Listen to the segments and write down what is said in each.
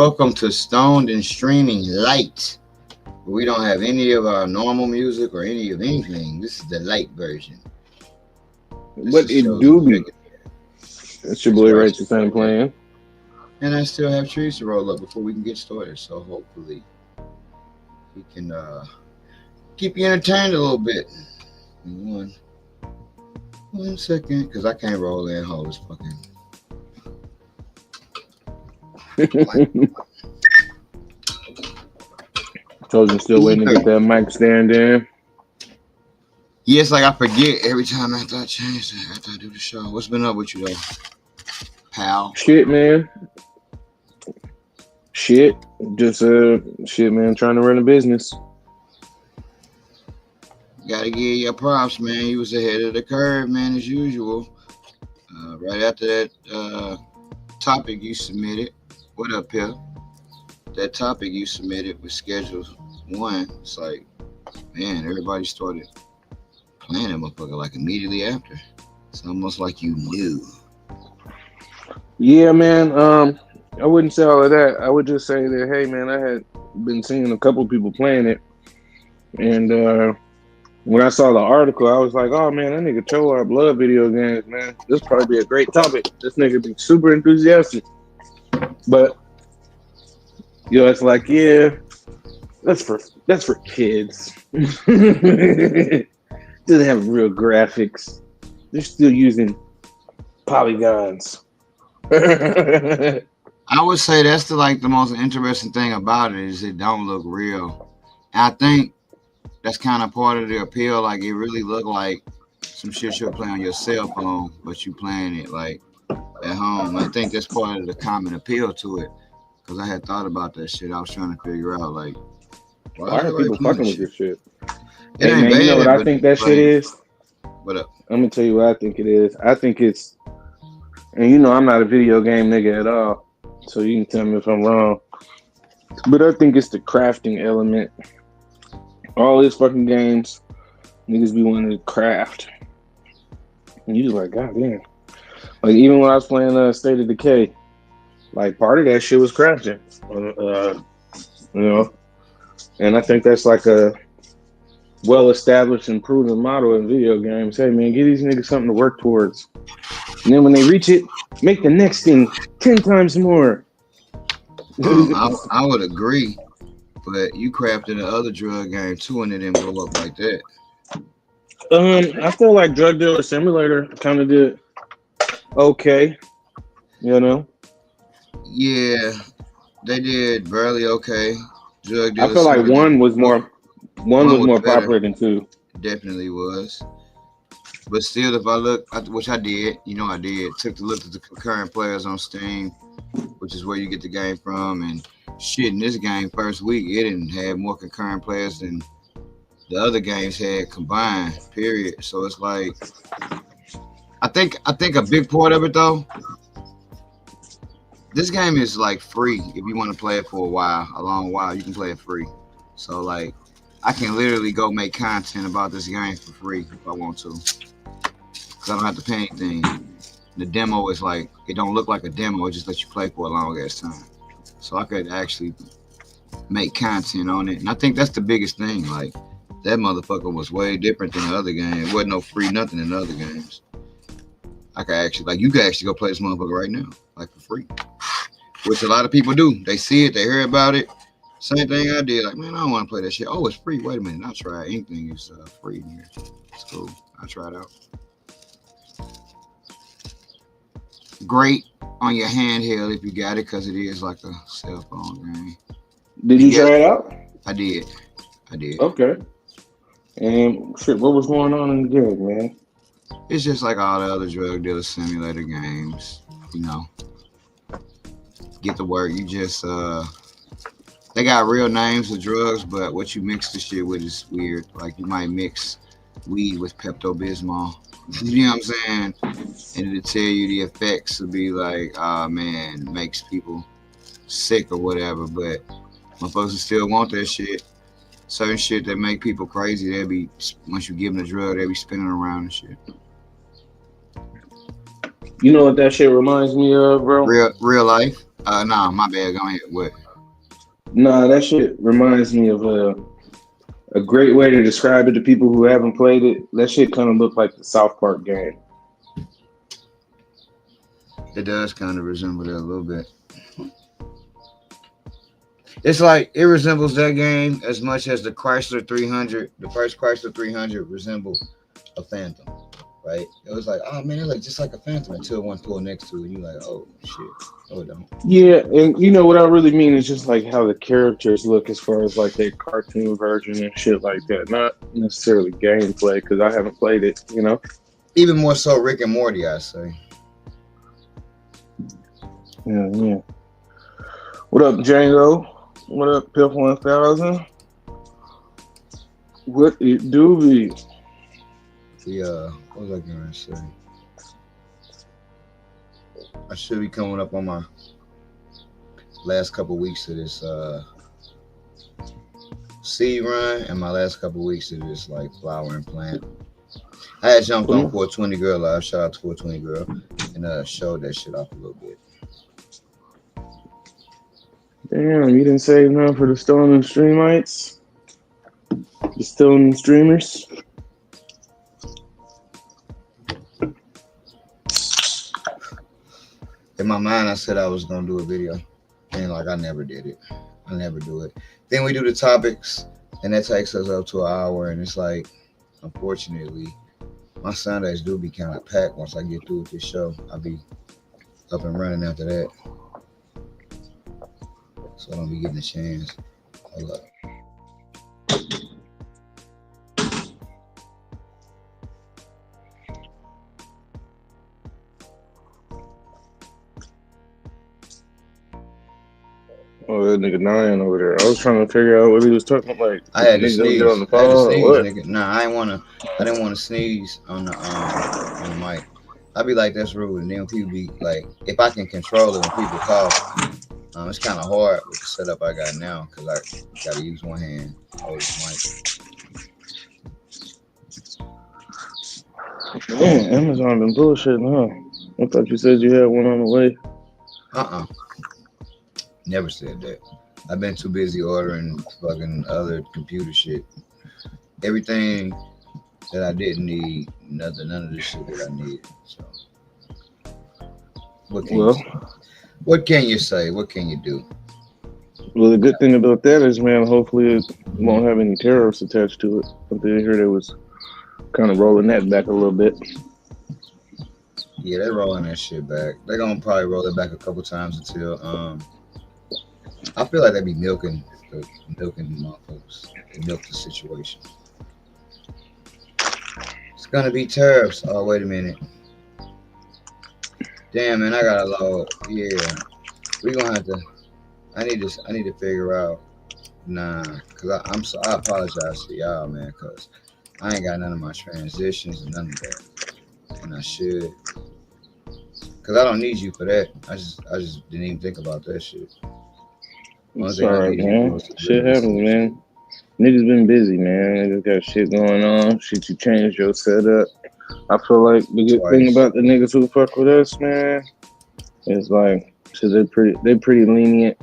Welcome to Stoned and Streaming Light. We don't have any of our normal music or any of anything. This is the light version. This What is it chosen do be? regular. It's your That's boy right. Righteous Ain't playing. And I still have trees to roll up before we can get started. So hopefully we can keep you entertained a little bit. One second, because I can't roll in hold this fucking. Chosen still waiting to get that mic stand in. Yeah, it's like I forget every time after I change it, after I do the show. What's been up with you though, pal? Shit, man. Shit. Just shit, man. Trying to run a business. Gotta give you props, man. You was ahead of the curve, man, as usual. Right after that topic you submitted, what up, here? That topic you submitted was scheduled one. It's like, man, everybody started playing that motherfucker like immediately after. It's almost like you knew. Yeah, man. I wouldn't say all of that. I would just say that, hey, man, I had been seeing a couple people playing it, and when I saw the article, I was like, oh man, that nigga Cho I love video games, man. This probably be a great topic. This nigga be super enthusiastic. But it's like, yeah, that's for kids. Doesn't have real graphics. They're still using polygons. I would say that's the most interesting thing about it is it don't look real. And I think that's kind of part of the appeal. Like it really looked like some shit you'll play on your cell phone, but you playing it like at home. I think that's part of the common appeal to it. Because I had thought about that shit. I was trying to figure out like why Why is are everybody people playing fucking this with shit? this shit? It Hey ain't man, you know what bad, I but think that shit like is? what up? I'm gonna tell you what I think it is. I think it's, and I'm not a video game nigga at all, so you can tell me if I'm wrong. But I think it's the crafting element. All these fucking games, niggas be wanting to craft. And you just like, god damn. Like even when I was playing State of Decay, like part of that shit was crafting. You know, and I think that's like a well-established and proven model in video games. Hey man, give these niggas something to work towards. And then when they reach it, make the next thing 10 times more. I would agree, but you crafted the other drug game too, and it didn't blow up like that. I feel like Drug Dealer Simulator kind of did okay, you know. Yeah, they did barely okay. Drug I Dealer feel like Simulator one one was was more better, popular than two. definitely was. But still, if I look, which I did, I did, took the look at the concurrent players on Steam, which is where you get the game from, and shit in this game first week it didn't have more concurrent players than the other games had combined. Period. So it's like I think a big part of it though, this game is like free if you want to play it for a long while, you can play it free. So like I can literally go make content about this game for free if I want to, because I don't have to pay anything. The demo is like it don't look like a demo; it just lets you play for a long ass time. So I could actually make content on it, and I think that's the biggest thing. Like that motherfucker was way different than the other game. It wasn't no free nothing in the other games. I could actually you could actually go play this motherfucker right now, like for free, which a lot of people do. They see it, they hear about it. Same thing I did. Like, man, I don't want to play that shit. Oh, it's free. Wait a minute, I'll try it. Anything is free in here. It's cool. I'll try it out. Great on your handheld if you got it, because it is like a cell phone game. Did you try it out? I did. I did. Okay. And shit, what was going on in the game, man? It's just like all the other drug dealer simulator games. Get to work. You just they got real names of drugs, but what you mix the shit with is weird. Like you might mix weed with Pepto Bismol. You know what I'm saying? And it'll tell you the effects will be like, oh man, makes people sick or whatever. But motherfuckers still want that shit. Certain shit that make people crazy, they'll be, once you give them the drug, they'll be spinning around and shit. You know what that shit reminds me of, bro? Real life. Nah, my bad. Go ahead. What? Nah, that shit reminds me of a great way to describe it to people who haven't played it. That shit kind of looked like the South Park game. It does kind of resemble that a little bit. It's like it resembles that game as much as the Chrysler 300, the first Chrysler 300 resembled a Phantom, right? It was like, oh man, it looked just like a Phantom until one pulled next to it, and you're like, oh shit, oh it don't. Yeah, and you know what I really mean is just like how the characters look as far as like their cartoon version and shit like that. Not necessarily gameplay because I haven't played it. You know. Even more so, Rick and Morty, I say. Yeah, yeah. What up, Django? What up, Piff 1000? What it do be? What was I going to say? I should be coming up on my last couple weeks of this seed run and my last couple weeks of this like flower and plant. I had jumped on 420 Girl Live. Shout out to 420 Girl, and showed that shit off a little bit. Damn, you didn't save none for the stolen streamites? The stolen streamers? In my mind, I said I was gonna do a video, and like I never did it. I never do it. Then we do the topics, and that takes us up to an hour, and it's like, unfortunately, my Sundays do be kind of packed. Once I get through with this show, I'll be up and running after that, so I don't be getting a chance. Hold up. Oh, that nigga Nyan over there. I was trying to figure out what he was talking about. Like, I had to niggas don't sneeze. get on the I had to phone or sneeze, what? nigga. Nah, I didn't want to sneeze on the mic. I'd be like, that's rude. And then people be like, if I can control it when people cough, it's kind of hard with the setup I got now because I got to use one hand to hold the mic. Man, Amazon been bullshitting, huh? I thought you said you had one on the way. Never said that. I've been too busy ordering fucking other computer shit. Everything that I didn't need, none of this shit that I needed. So, what can you say? What can you say? What can you do? Well, the good thing about that is, man, hopefully it won't have any tariffs attached to it. I did hear they was kind of rolling that back a little bit. Yeah, they're rolling that shit back. They're gonna probably roll it back a couple times until I feel like they be milking the motherfuckers. They milk the situation. It's gonna be tariffs. Oh, wait a minute. Damn, man, I gotta load. Yeah, we gonna have to. I need to figure out. Nah, cause I apologize to y'all, man, cause I ain't got none of my transitions and none of that, and I should. Cause I don't need you for that. I just didn't even think about that shit. It's alright, man. Shit happens, man. Niggas been busy, man. Niggas got shit going on. Shit, you changed your setup. I feel like the good thing about the niggas who fuck with us, man, is like, so they're pretty lenient.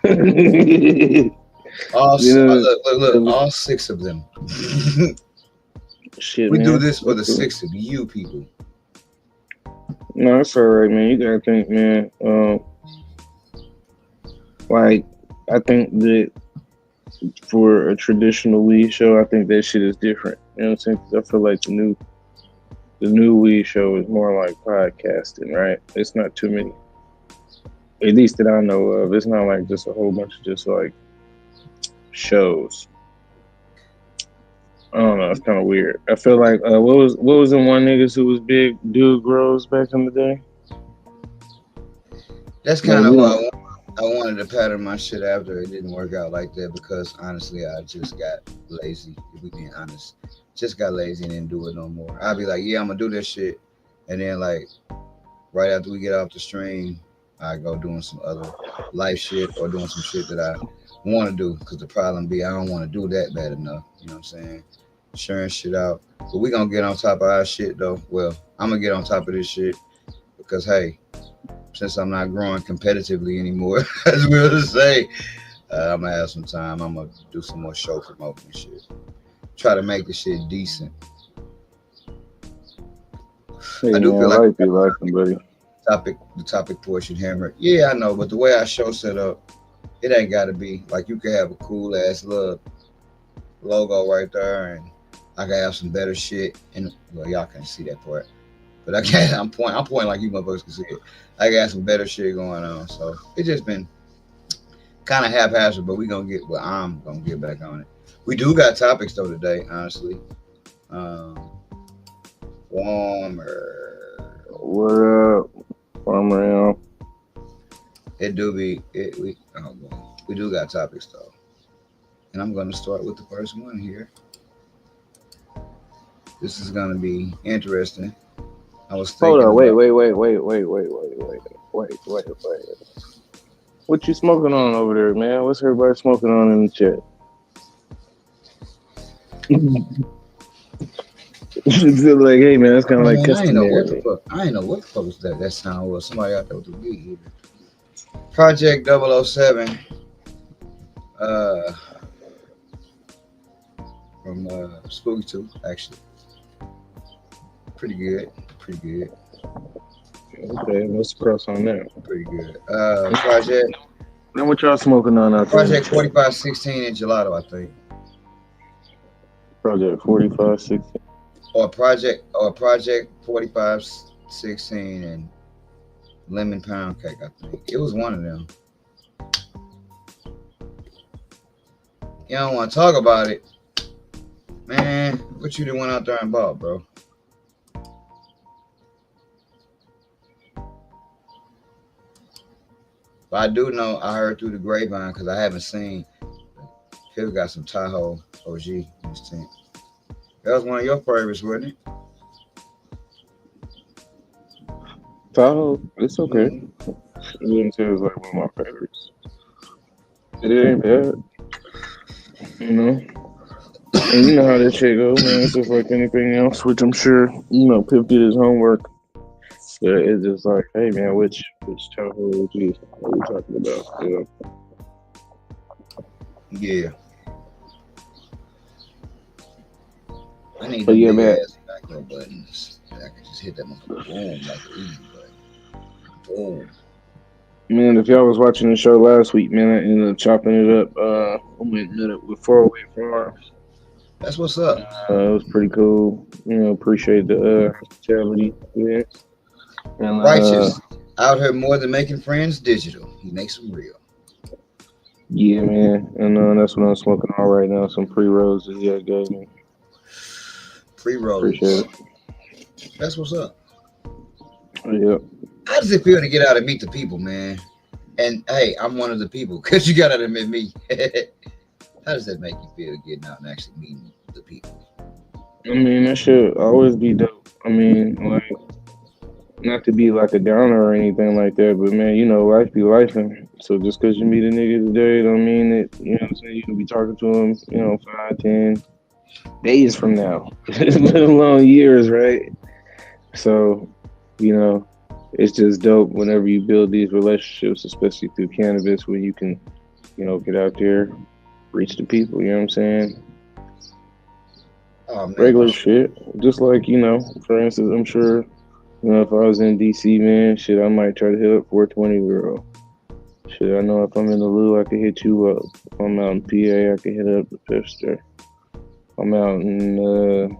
Look, all 6 of them. Shit, we man. do this for the 6 of you people. No, it's alright, man. You gotta think, man. Like, I think that for a traditional weed show, I think that shit is different. You know what I'm saying? Because I feel like the new weed show is more like podcasting, right? It's not too many, at least that I know of. It's not like just a whole bunch of just like shows. I don't know. It's kind of weird. I feel like what was the one niggas who was big? Dude Grows back in the day. That's kind of who I wanted to pattern my shit after. It didn't work out like that because honestly, I just got lazy. If we being honest, just got lazy and didn't do it no more. I'd be like, yeah, I'm gonna do this shit, and then like right after we get off the stream, I go doing some other life shit or doing some shit that I want to do. Because the problem be I don't want to do that bad enough. You know what I'm saying? Sharing shit out, but we gonna get on top of our shit though. Well, I'm gonna get on top of this shit because hey, since I'm not growing competitively anymore, as we'll just say, I'm gonna have some time. I'm gonna do some more show promoting and shit. Try to make the shit decent. Hey I do feel man, like life be life, buddy. the topic portion hammer. Yeah, I know, but the way our show set up, it ain't gotta be like you could have a cool ass little logo right there, and I can have some better shit. And well, y'all can't see that part, but I can. I'm pointing like you motherfuckers can see it. I got some better shit going on, so it just been kind of haphazard. But we gonna get. Well, I'm gonna get back on it. We do got topics though today, honestly. Um, warmer. What up, farm around? It do be it. We oh boy, we do got topics though, and I'm gonna start with the first one here. This is gonna be interesting. I was Hold thinking on, wait, about. wait, wait, wait, wait, wait, wait, wait, wait, wait, wait. What you smoking on over there, man? What's everybody smoking on in the chat? It's like, hey man, it's kind of like Man, I ain't know what the customary. fuck. I ain't know what the fuck was that. That sound was somebody out there with the weed. Project 007, uh, from Spooky Tooth, actually. Pretty good. Pretty good. Okay, what's the cross on that? Pretty good. Project Now what y'all smoking on out there in the Project chat? 4516 and gelato, I think. Project 4560. Or Project 4516 and lemon pound cake, I think. It was one of them. You don't want to talk about it. Man, what you done went out there and bought, bro? But I do know I heard through the grapevine because I haven't seen. Phil got some Tahoe OG in his tent. That was one of your favorites, wasn't it? Tahoe, it's okay. Mhm. I wouldn't say it's like one of my favorites. It ain't bad, you know. And you know how that shit go, man. It's just like anything else, which I'm sure Pip did his homework. Yeah, it's just like, hey man, which Tahoe would you what are we talking about? Yeah. I need But them yeah, big man, ass macro buttons. I can just hit that motherfucker boom like an easy button. Boom. man, if y'all was watching the show last week, man, I ended up chopping it up. I went and met up with 408 Farms. That's what's up. It was pretty cool. Appreciate the hospitality. Yeah. And Righteous. Out here more than making friends digital. He makes them real. yeah, man. And that's what I'm smoking on right now. Some pre-rolls that you gave me. Appreciate Pre-rolls. it. That's what's up. Yeah. How does it feel to get out and meet the people, man? And hey, I'm one of the people because you gotta admit me. How does that make you feel getting out and actually meeting the people? I mean, that should always be dope. I mean, like, not to be like a downer or anything like that, but man, life be life. And so just because you meet a nigga today don't mean that, what I'm saying, you can be talking to him, 5, 10 days from now, let alone years, right? So, it's just dope whenever you build these relationships, especially through cannabis, where you can, get out there, reach the people, you know what I'm saying? Oh man, Regular shit. Just like, for instance, I'm sure, if I was in DC, man, shit, I might try to hit up 420 girl. Shit, I know if I'm in the Lou, I can hit you up. If I'm out in PA, I can hit up the Pipster. If I'm out in,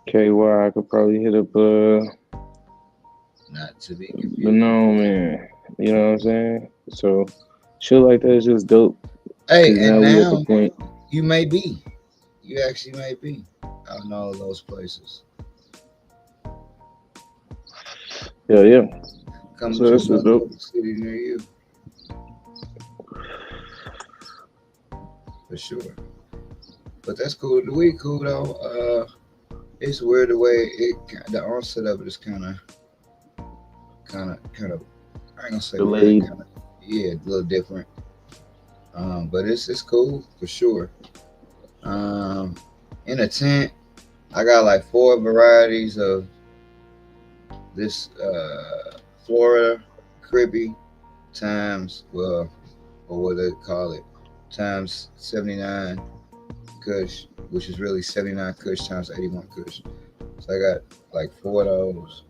KY, I could probably hit up, not to be but confused. no, man. You know what I'm saying? So, shit like that is just dope. Hey, Because and now we at the now point. you may be. You actually may be out in all of those places. Yeah. Coming So to a that's just dope. motherfucking city near you. For sure. But that's cool. The weed cool though. It's weird the way the onset of it is kind of. I ain't gonna say weird. Delayed. Yeah, a little different. But it's cool for sure. In a tent, I got like 4 varieties of This Florida Crippy times or what they call it times 79 Kush, which is really 79 Kush times 81 Kush. So I got like four of those.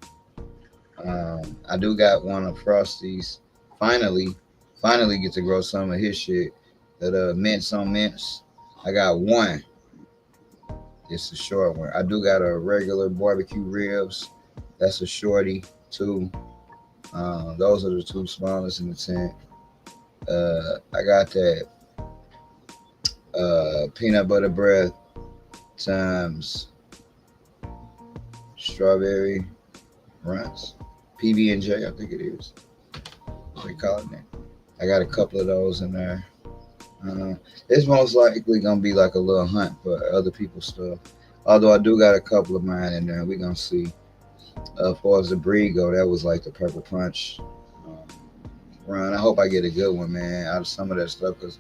I do got one of Frosty's. Finally, finally get to grow some of his shit. That mints on mints. I got one. It's a short one. I do got a regular barbecue ribs. That's a shorty too. Those are the two smallest in the tent. I got that peanut butter bread times strawberry runs. PB and J, I think it is. What they call it now. I got a couple of those in there. Uh, it's most likely gonna be like a little hunt for other people's stuff. Although I do got a couple of mine in there. We gonna see. As far as the breed go, that was like the purple punch um, run. I hope I get a good one, man. Out of some of that stuff because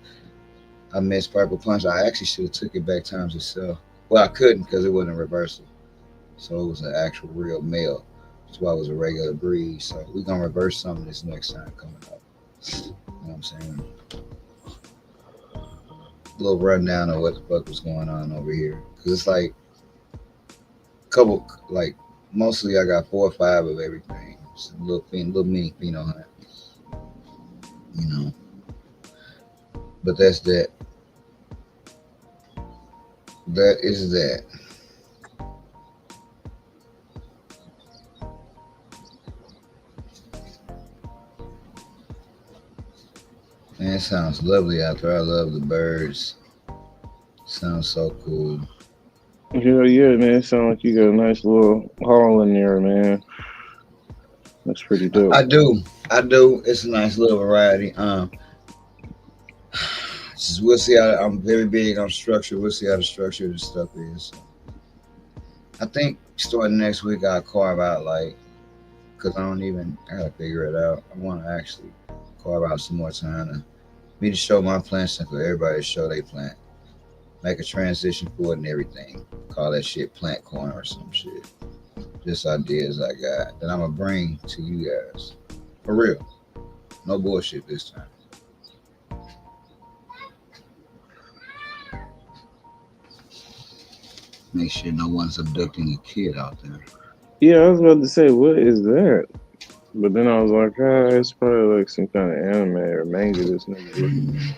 I missed purple punch. I actually should have took it back times itself. Well, I couldn't because it wasn't a reversal, so it was an actual real male. That's why it was a regular breed. So we gonna reverse some of this next time coming up. You know what I'm saying? A little rundown of what the fuck was going on over here because it's like couple like mostly I got four or five of everything. It's a little mini pheno hunt, you know. But that's that. That is that. Man, it sounds lovely out there. I love the birds. Sounds so cool. Yeah, yeah, man. It sounds like you got a nice little haul in there, man. That's pretty dope. I do. I do. It's a nice little variety. We'll see how I'm very big on structure. We'll see how the structure of the stuff is. I think starting next week I'll carve out like because I gotta figure it out. I want to actually carve out some more time to me to show my plants and for everybody to show they plant. Make a transition for it and everything. Call that shit plant corner or some shit. Just ideas I got that I'm gonna bring to you guys. For real. No bullshit this time. Make sure no one's abducting a kid out there. Yeah, I was about to say, what is that? But then I was like, ah, it's probably like some kind of anime or manga this nigga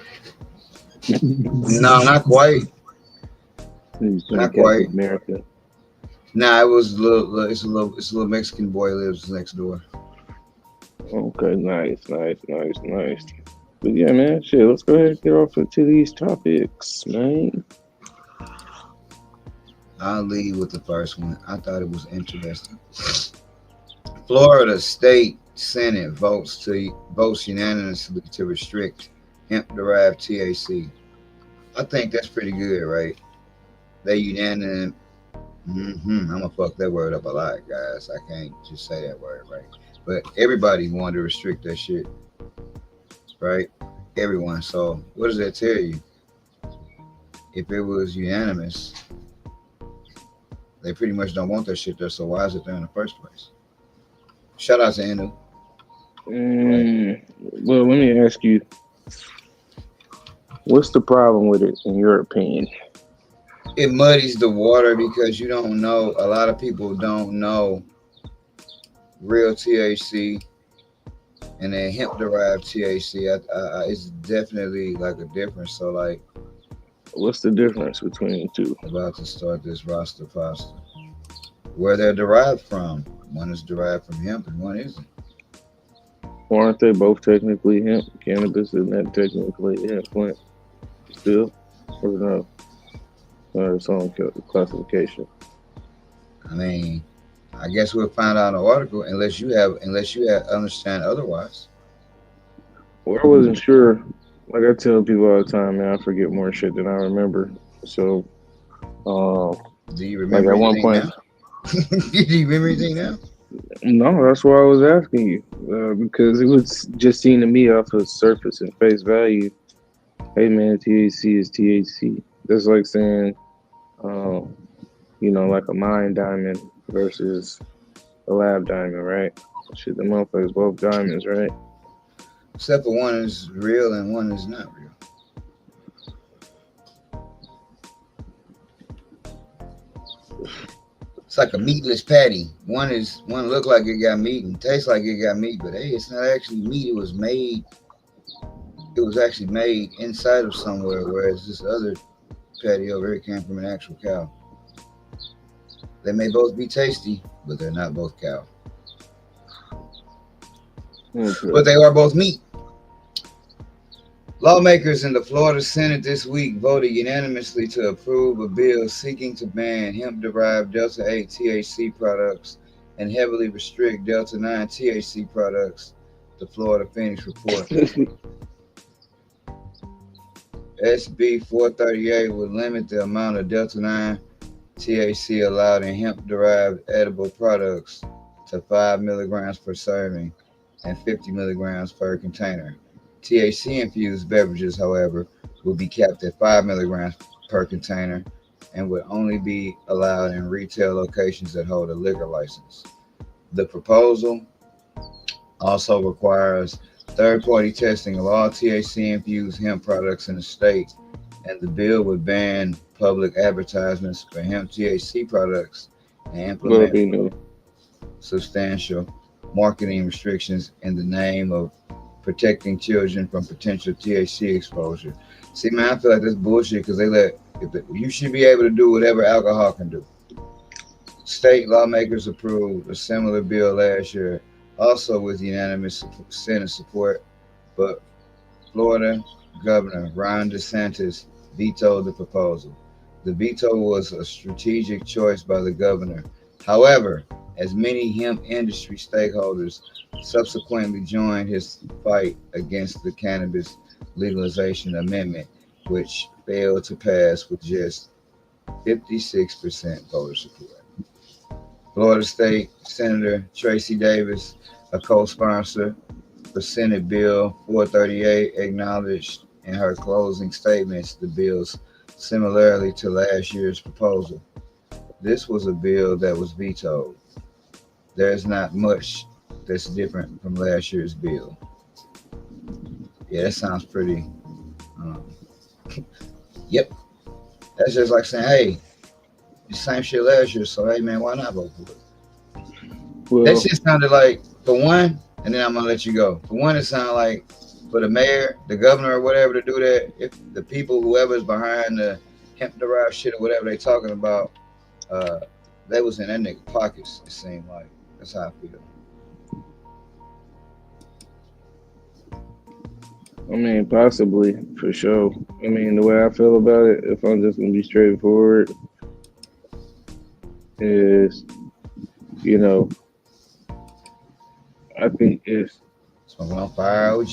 looking No, not quite. at. He's playing Not Captain quite. America. Nah, it was a little. It's a little Mexican boy lives next door. Okay, nice, nice, nice, nice. But yeah, man, shit, let's go ahead and get off into these topics, man. I'll lead with the first one. I thought it was interesting. Florida State Senate votes unanimously to restrict hemp-derived THC. I think that's pretty good, right? They unanimous. I'm gonna fuck that word up a lot, guys. I can't just say that word, right? But everybody wanted to restrict that shit, right? Everyone. So what does that tell you? If it was unanimous, they pretty much don't want that shit there. So why is it there in the first place? Shout out to Anu. Right. Well, let me ask you, what's the problem with it, in your opinion? It muddies the water because you don't know. A lot of people don't know real THC and then hemp derived THC. It's definitely like a difference. So like What's the difference between the two? about to start this roster pasta. Where they're derived from. One is derived from hemp and one isn't. Or aren't they both technically hemp? Cannabis isn't that technically a hemp plant still? Or no? Or its own classification? I mean, I guess we'll find out in the article unless you have understand otherwise. Well, I wasn't sure. Like I tell people all the time, man, I forget more shit than I remember. So, uh, Do you like remember at one anything point, now? Do you remember anything now? no, that's why I was asking you because it was just seen to me off the surface and face value. Hey, man, THC is THC. That's like saying, um, like a mine diamond versus a lab diamond, right? Shit, the motherfuckers both diamonds, right? Except for one is real and one is not real. It's like a meatless patty. One look like it got meat and tastes like it got meat, but hey, it's not actually meat. It was made. It was actually made inside of somewhere, whereas this other patty over here came from an actual cow. They may both be tasty, but they're not both cow. Okay. But they are both meat. Lawmakers in the Florida Senate this week voted unanimously to approve a bill seeking to ban hemp-derived Delta 8 THC products and heavily restrict Delta 9 THC products, the Florida Phoenix report. SB 438 would limit the amount of Delta 9 THC allowed in hemp-derived edible products to 5 milligrams per serving and 50 milligrams per container. THC-infused beverages, however, will be capped at 5 milligrams per container and would only be allowed in retail locations that hold a liquor license. The proposal also requires third-party testing of all THC-infused hemp products in the state, and the bill would ban public advertisements for hemp THC products and Well, implement be new. substantial marketing restrictions in the name of protecting children from potential THC exposure. See, man, I feel like that's bullshit because you should be able to do whatever alcohol can do. State lawmakers approved a similar bill last year, also with unanimous Senate support, but Florida Governor Ron DeSantis vetoed the proposal. The veto was a strategic choice by the governor. However, as many hemp industry stakeholders subsequently joined his fight against the cannabis legalization amendment, which failed to pass with just 56% voter support. Florida State Senator Tracy Davis, a co-sponsor for Senate Bill 438, acknowledged in her closing statements the bill's similarity to last year's proposal. This was a bill that was vetoed. There's not much that's different from last year's bill. Yeah, that sounds pretty. Um, yep, that's just like saying, hey, the same shit last year, so hey man, why not vote for it? That Well, shit sounded like, for one, and then I'm gonna let you go. For one, it sounded like for the mayor, the governor, or whatever to do that. If the people, whoever's behind the hemp derived shit or whatever they talking about, uh, they was in that nigga pockets. It seemed like that's how I feel. I mean, possibly for sure. I mean, the way I feel about it, if I'm just gonna be straightforward, is you know, I think if Smoking on fire, OG.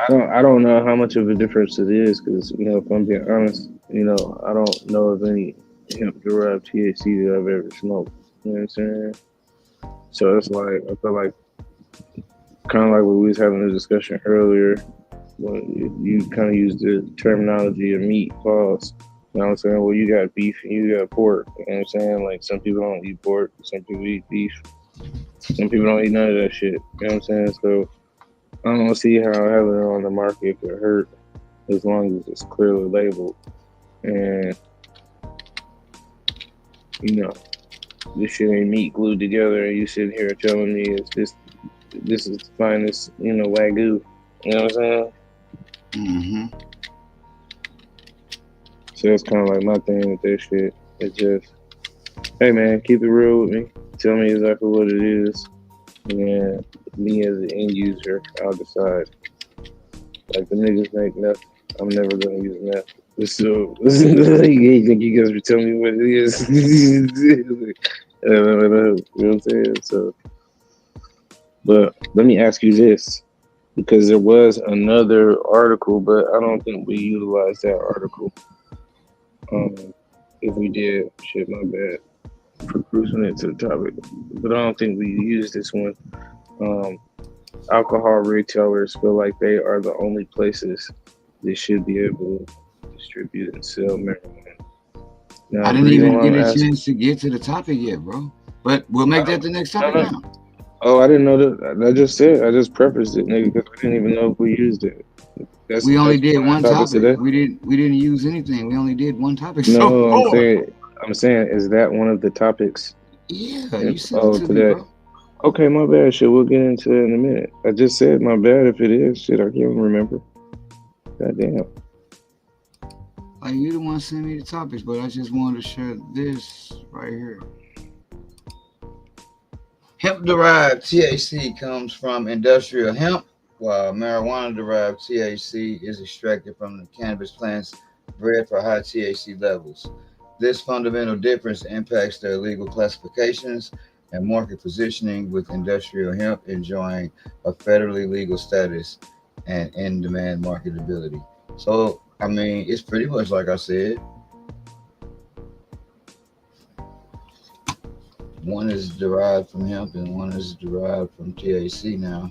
I don't know how much of a difference it is because if I'm being honest, I don't know of any hemp derived THC that I've ever smoked. You know what I'm saying? So it's like I feel like kind of like what we was having a discussion earlier when you kind of used the terminology of meat pause. You know what I'm saying? Well, you got beef and you got pork. You know what I'm saying? Like some people don't eat pork, some people eat beef, some people don't eat none of that shit. You know what I'm saying? So I don't see how having it on the market could hurt as long as it's clearly labeled. And you know, this shit ain't meat glued together, and you sitting here telling me it's this is the finest, wagyu. You know what I'm saying? Mm-hmm. So that's kind of like my thing with that shit. It's just, hey man, keep it real with me. Tell me exactly what it is, and me as an end user, I'll decide. Like the niggas make meth, I'm never gonna use meth. So you think you guys be telling me what it is? You know what I'm saying? So, but let me ask you this, because there was another article, but I don't think we utilized that article. If we did, shit, my bad for cruising it to the topic. But I don't think we used this one. Um, Alcohol retailers feel like they are the only places they should be able to distribute and sell marijuana. Now, I the didn't reason even why get I'm a asking, chance to get to the topic yet, bro. But we'll make that the next No, topic no. now. Oh, I didn't know that. I just said. I just prefaced it, nigga, because I didn't even know if we used it. We only That's did one of one the topics topic. today. We didn't use anything. We only did one topic so No, far. I'm saying, is that one of the topics? Yeah, you sent it Oh, to me, today. bro. Okay, my bad. Shit, we'll get into that in a minute. I just said my bad if it is. Shit, I can't remember. Goddamn. Like you the one sent me the topics, but I just wanted to share this right here. Hemp-derived THC comes from industrial hemp, while marijuana-derived THC is extracted from the cannabis plants bred for high THC levels. This fundamental difference impacts their legal classifications and market positioning, with industrial hemp enjoying a federally legal status and in-demand marketability. So, I mean, it's pretty much like I said. One is derived from hemp and one is derived from THC. Now,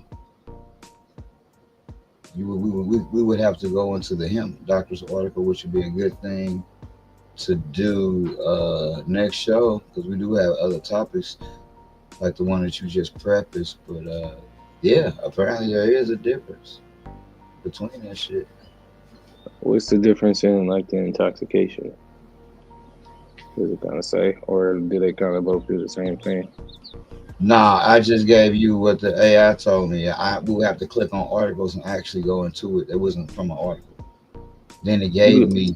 we would have to go into the hemp doctor's article, which would be a good thing to do next show, because we do have other topics like the one that you just prefaced. But yeah, apparently there is a difference between that shit. What's the difference in like the intoxication? Does it kind of say, or do they kind of both do the same thing? Nah, I just gave you what the AI told me. I we would have to click on articles and actually go into it. It wasn't from an article. Then it gave You, me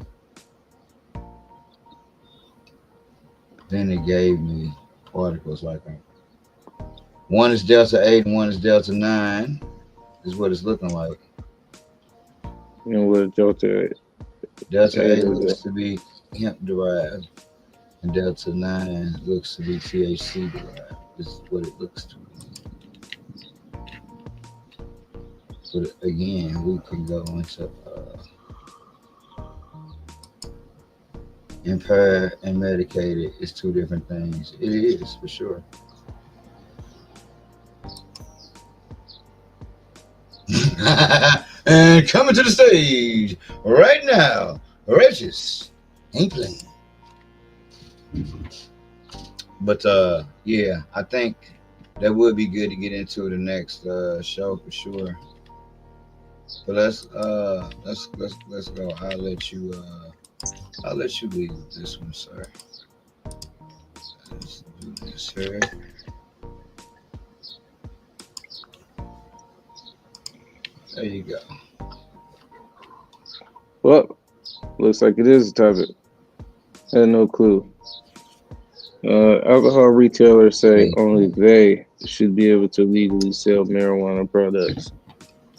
then it gave me articles like one is Delta 8 and one is Delta 9 is what it's looking like. you know what Delta Delta 8 Eight is? looks to be hemp derived and Delta 9 looks to be THC derived. This is what it looks to be. But again, we can go into impaired and medicated is two different things. It is for sure. And coming to the stage right now, Regis ain't playing. But yeah, I think that would be good to get into the next show for sure. But let's go. I'll let you lead with this one, sir. Let's do this here. There you go. Well, looks like it is a topic. I had no clue. Alcohol retailers say only they should be able to legally sell marijuana products.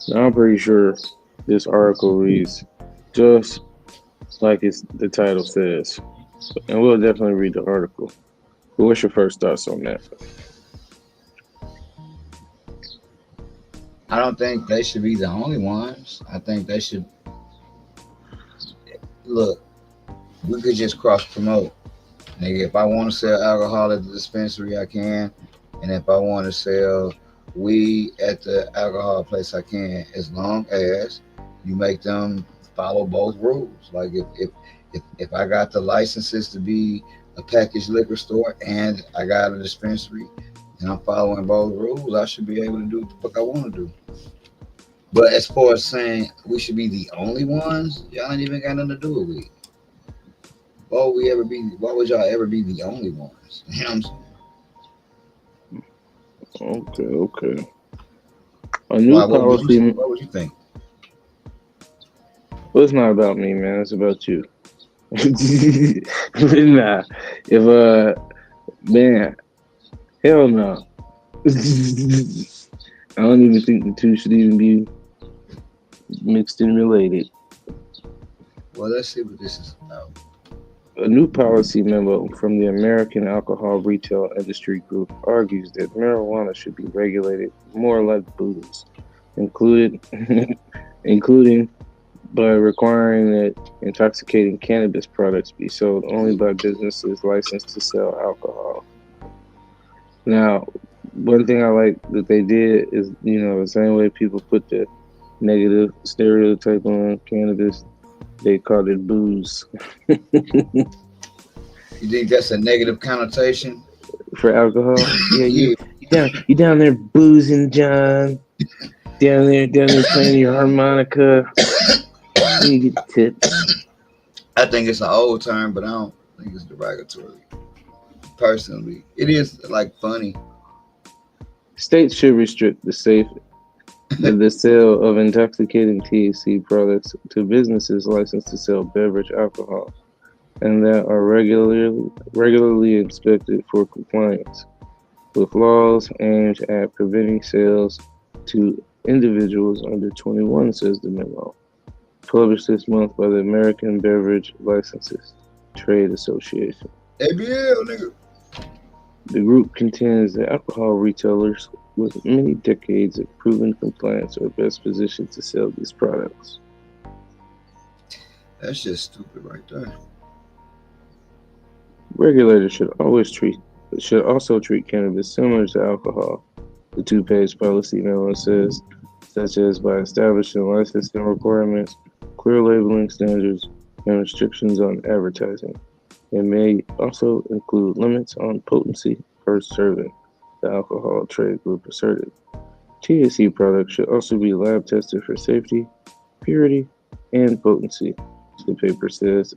Now, I'm pretty sure this article reads just like the title says, and we'll definitely read the article. But what's your first thoughts on that? I don't think they should be the only ones. I think they should look. We could just cross promote. Nigga, if I want to sell alcohol at the dispensary, I can. And if I want to sell weed at the alcohol place, I can, as long as you make them follow both rules. Like if I got the licenses to be a packaged liquor store and I got a dispensary and I'm following both rules, I should be able to do what the fuck I want to do. But as far as saying we should be the only ones, y'all ain't even got nothing to do with weed. Why would y'all ever be the only ones? You know what I'm saying? Okay. A new policy. What would you think? Well, it's not about me, man. It's about you. Nah. If man, hell no. I don't even think the two should even be mixed and related. Well, let's see what this is about. A new policy memo from the American Alcohol Retail Industry Group argues that marijuana should be regulated more like booze, including by requiring that intoxicating cannabis products be sold only by businesses licensed to sell alcohol. Now, one thing I like that they did is, the same way people put the negative stereotype on cannabis, they called it booze. You think that's a negative connotation? for alcohol. Yeah, Yeah, you down there boozing, John. Down there playing your harmonica. You get tips. I think it's an old term, but I don't think it's derogatory. Personally, it is like funny. States should restrict the sale of intoxicating THC products to businesses licensed to sell beverage alcohol and that are regularly inspected for compliance with laws aimed at preventing sales to individuals under 21, says the memo, published this month by the American Beverage Licenses Trade Association. ABL, nigga. The group contends that alcohol retailers with many decades of proven compliance are best positioned to sell these products. That's just stupid right there. Regulators should also treat cannabis similar to alcohol, the two-page policy memo says, such as by establishing licensing requirements, clear labeling standards, and restrictions on advertising. It may also include limits on potency per serving, the alcohol trade group asserted. THC products should also be lab tested for safety, purity, and potency, the paper says.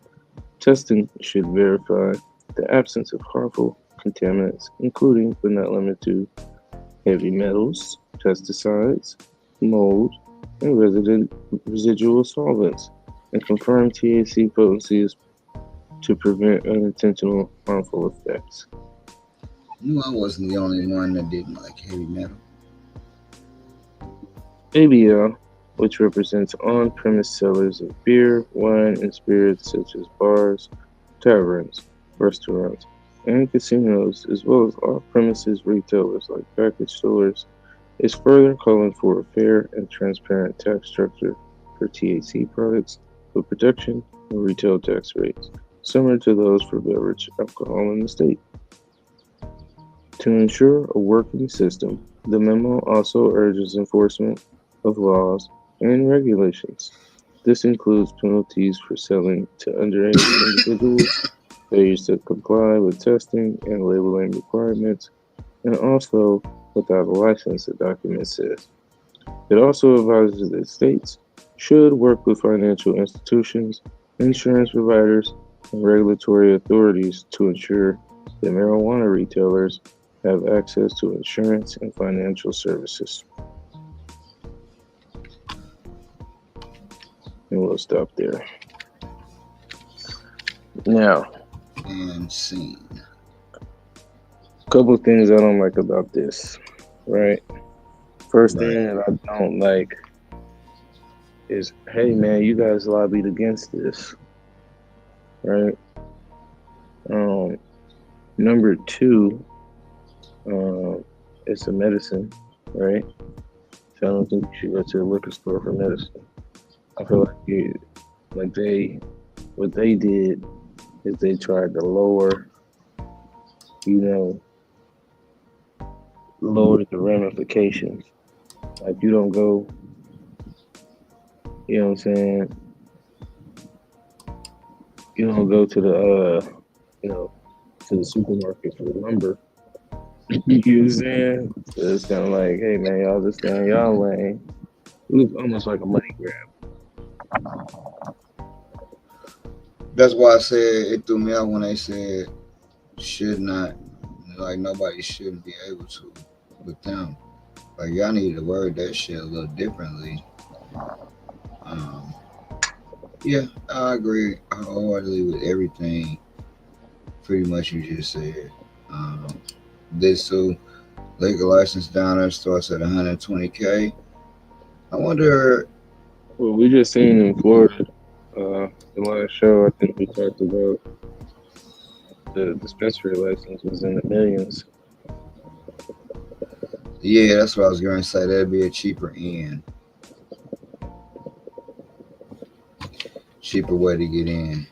Testing should verify the absence of harmful contaminants, including but not limited to heavy metals, pesticides, mold, and residual solvents, and confirm THC potencies to prevent unintentional harmful effects. Knew I wasn't the only one that didn't like heavy metal. ABL, which represents on-premise sellers of beer, wine, and spirits such as bars, taverns, restaurants, and casinos, as well as off-premises retailers like package stores, is further calling for a fair and transparent tax structure for THC products with protection and retail tax rates, similar to those for beverage alcohol in the state. To ensure a working system, the memo also urges enforcement of laws and regulations. This includes penalties for selling to underage individuals, failures to comply with testing and labeling requirements, and also without a license, the document says. It also advises that states should work with financial institutions, insurance providers, and regulatory authorities to ensure that marijuana retailers have access to insurance and financial services. And we'll stop there. Now, And scene. a couple of things I don't like about this, right? First Right. thing that I don't like is, hey man, you guys lobbied against this, right? Number two, it's a medicine, right? So I don't think you should go to the liquor store for medicine. I feel what they did is they tried to lower the ramifications. Like you don't go, you know what I'm saying? You don't go to to the supermarket for lumber. You know what I'm saying? So it's kind of like, hey man, y'all just down y'all lane. It looks almost like a money grab. That's why I said it threw me out when they said should not, like nobody shouldn't be able to with them. Like y'all need to word that shit a little differently. Um, yeah, I agree wholeheartedly with everything pretty much you just said. Um, this too, legal license down there starts at 120K. I wonder. Well, we just seen in Florida, the last show, I think we talked about the dispensary license was in the millions. Yeah, that's what I was going to say. That'd be a cheaper way to get in.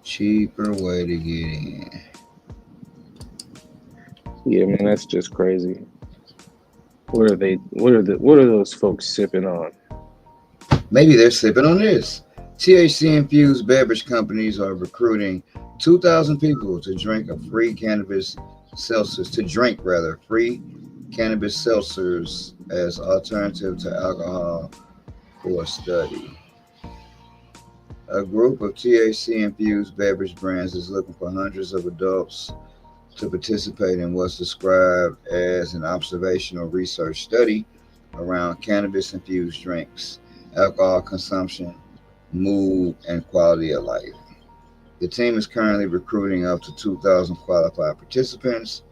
Cheaper way to get in. Yeah, man, that's just crazy. What are those folks sipping on? Maybe they're sipping on this. THC infused beverage companies are recruiting 2,000 people to drink a free cannabis seltzers, to drink rather, free cannabis seltzers as alternative to alcohol for a study. A group of THC infused beverage brands is looking for hundreds of adults to participate in what's described as an observational research study around cannabis infused drinks, alcohol consumption, mood, and quality of life. The team is currently recruiting up to 2,000 qualified participants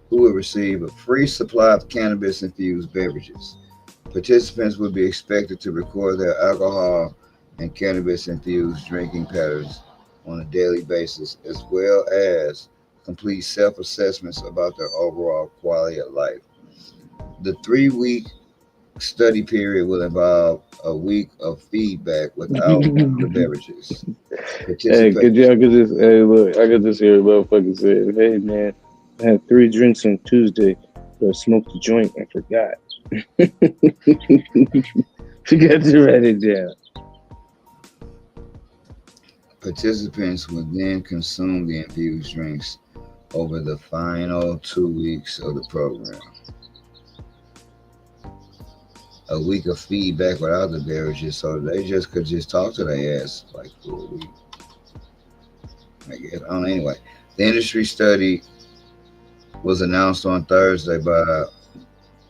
who will receive a free supply of cannabis infused beverages. Participants will be expected to record their alcohol and cannabis infused drinking patterns on a daily basis, as well as complete self assessments about their overall quality of life. The 3 week study period will involve a week of feedback without the beverages. Hey, Participate. could you? I could just. Hey, look. I could just hear a motherfucker say, "Hey, man, I had 3 drinks on Tuesday, but I smoked a joint. I forgot." Forgot to write it down. Participants will then consume the infused drinks over the final 2 weeks of the program. A week of feedback without the beverages, so they just could just talk to their ass like for a week. I guess. I don't know. Anyway, the industry study was announced on Thursday by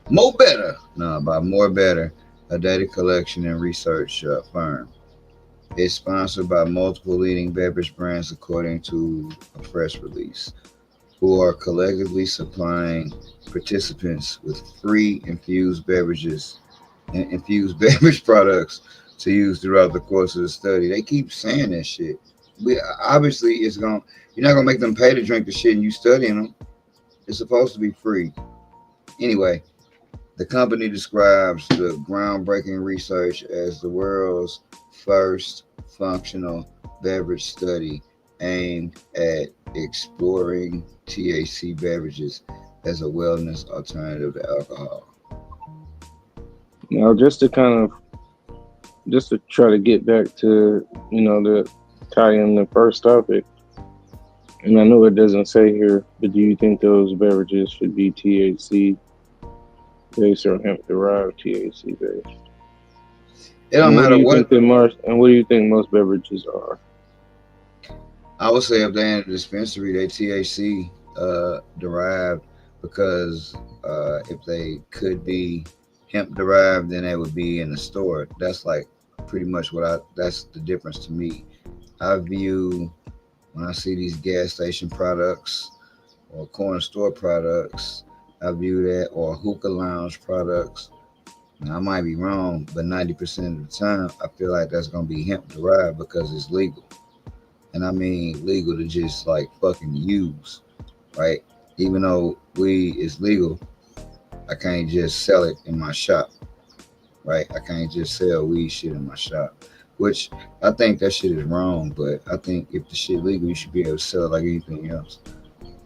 by More Better, a data collection and research firm. It's sponsored by multiple leading beverage brands, according to a press release, who are collectively supplying participants with free infused beverage products to use throughout the course of the study. They keep saying that shit. We obviously it's going. You're not gonna make them pay to drink the shit, and you studying them. It's supposed to be free. Anyway, the company describes the groundbreaking research as the world's first functional beverage study aimed at exploring THC beverages as a wellness alternative to alcohol. Now, just to try to get back to the tie in the first topic, and I know it doesn't say here, but do you think those beverages should be THC based or hemp derived THC based? It don't matter what. What do you think most beverages are? I would say if they're in a dispensary, they THC derived because if they could be hemp derived, then they would be in the store. That's like pretty much that's the difference to me. I view when I see these gas station products or corner store products, I view that or hookah lounge products. Now, I might be wrong, but 90% of the time, I feel like that's gonna be hemp derived because it's legal, and I mean legal to just like fucking use, right? Even though weed is legal, I can't just sell it in my shop, right? I can't just sell weed shit in my shop, which I think that shit is wrong. But I think if the shit legal, you should be able to sell it like anything else.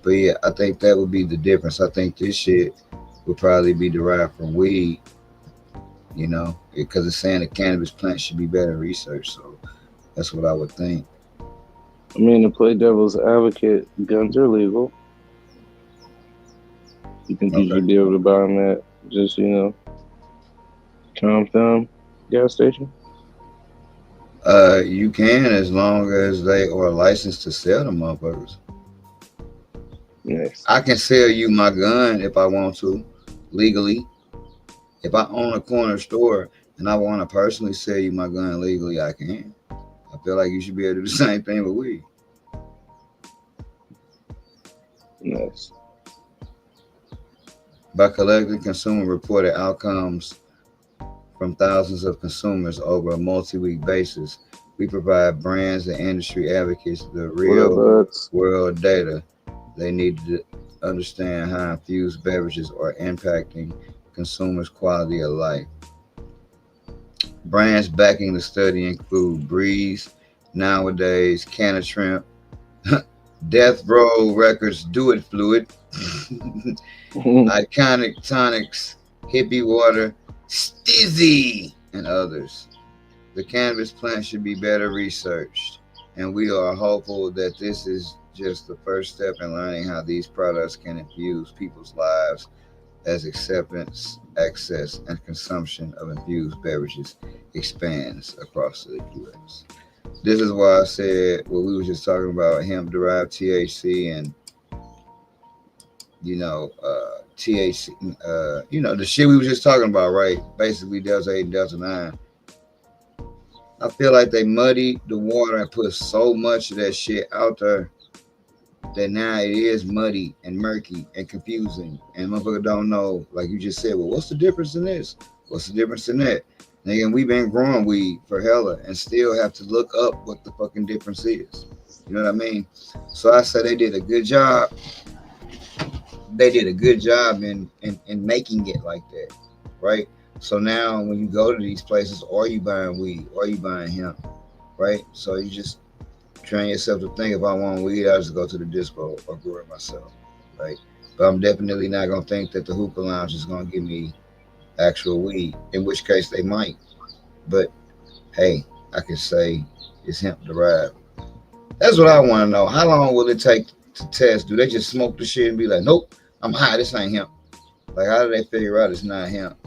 But yeah, I think that would be the difference. I think this shit would probably be derived from weed, because it's saying the cannabis plant should be better researched. So that's what I would think. I mean, to play devil's advocate, guns are legal. You think you Okay. should be able to buy them at just Tom Thumb gas station? You can as long as they are licensed to sell them motherfuckers. Yes. I can sell you my gun if I want to, legally. If I own a corner store and I want to personally sell you my gun legally, I can. I feel like you should be able to do the same thing with weed. Yes. By collecting consumer reported outcomes from thousands of consumers over a multi-week basis, we provide brands and industry advocates the real world data they need to understand how infused beverages are impacting consumers' quality of life. Brands backing the study include Breeze, Nowadays, Canatrimp, Death Row Records, Do It Fluid, Iconic Tonics, Hippie Water, Stizzy, and others. The cannabis plant should be better researched, and we are hopeful that this is just the first step in learning how these products can infuse people's lives as acceptance, access, and consumption of infused beverages expands across the U.S. This is why I said what we were just talking about hemp-derived THC and THC, the shit we were just talking about, right? Basically, Delta 8 and Delta 9. I feel like they muddied the water and put so much of that shit out there that now it is muddy and murky and confusing. And motherfuckers don't know, like you just said, well, what's the difference in this? What's the difference in that? And again, we've been growing weed for hella and still have to look up what the fucking difference is. You know what I mean? So I said they did a good job. They did a good job in making it like that, right? So now when you go to these places, or you buying weed, or you buying hemp, right? So you just train yourself to think, if I want weed, I'll just go to the dispo or grow it myself, right? But I'm definitely not gonna think that the hookah lounge is gonna give me actual weed, in which case they might. But hey, I can say it's hemp derived. That's what I want to know. How long will it take to test? Do they just smoke the shit and be like, nope, I'm high, this ain't hemp? Like, how do they figure out it's not hemp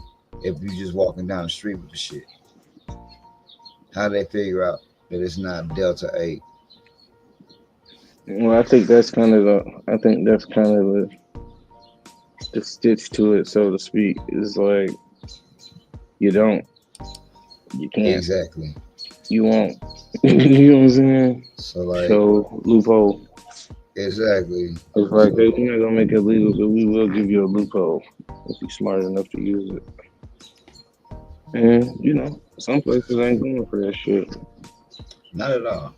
if you just walking down the street with the shit? How do they figure out that it's not Delta 8? Well, I think that's kind of the stitch to it, so to speak. Is like you don't, you can't, Exactly. you won't. You know what I'm saying? So like, So loophole. exactly. It's like, So hey, we're not gonna make it legal, but we will give you a loophole if you're smart enough to use it. And some places ain't going for that shit. not at all.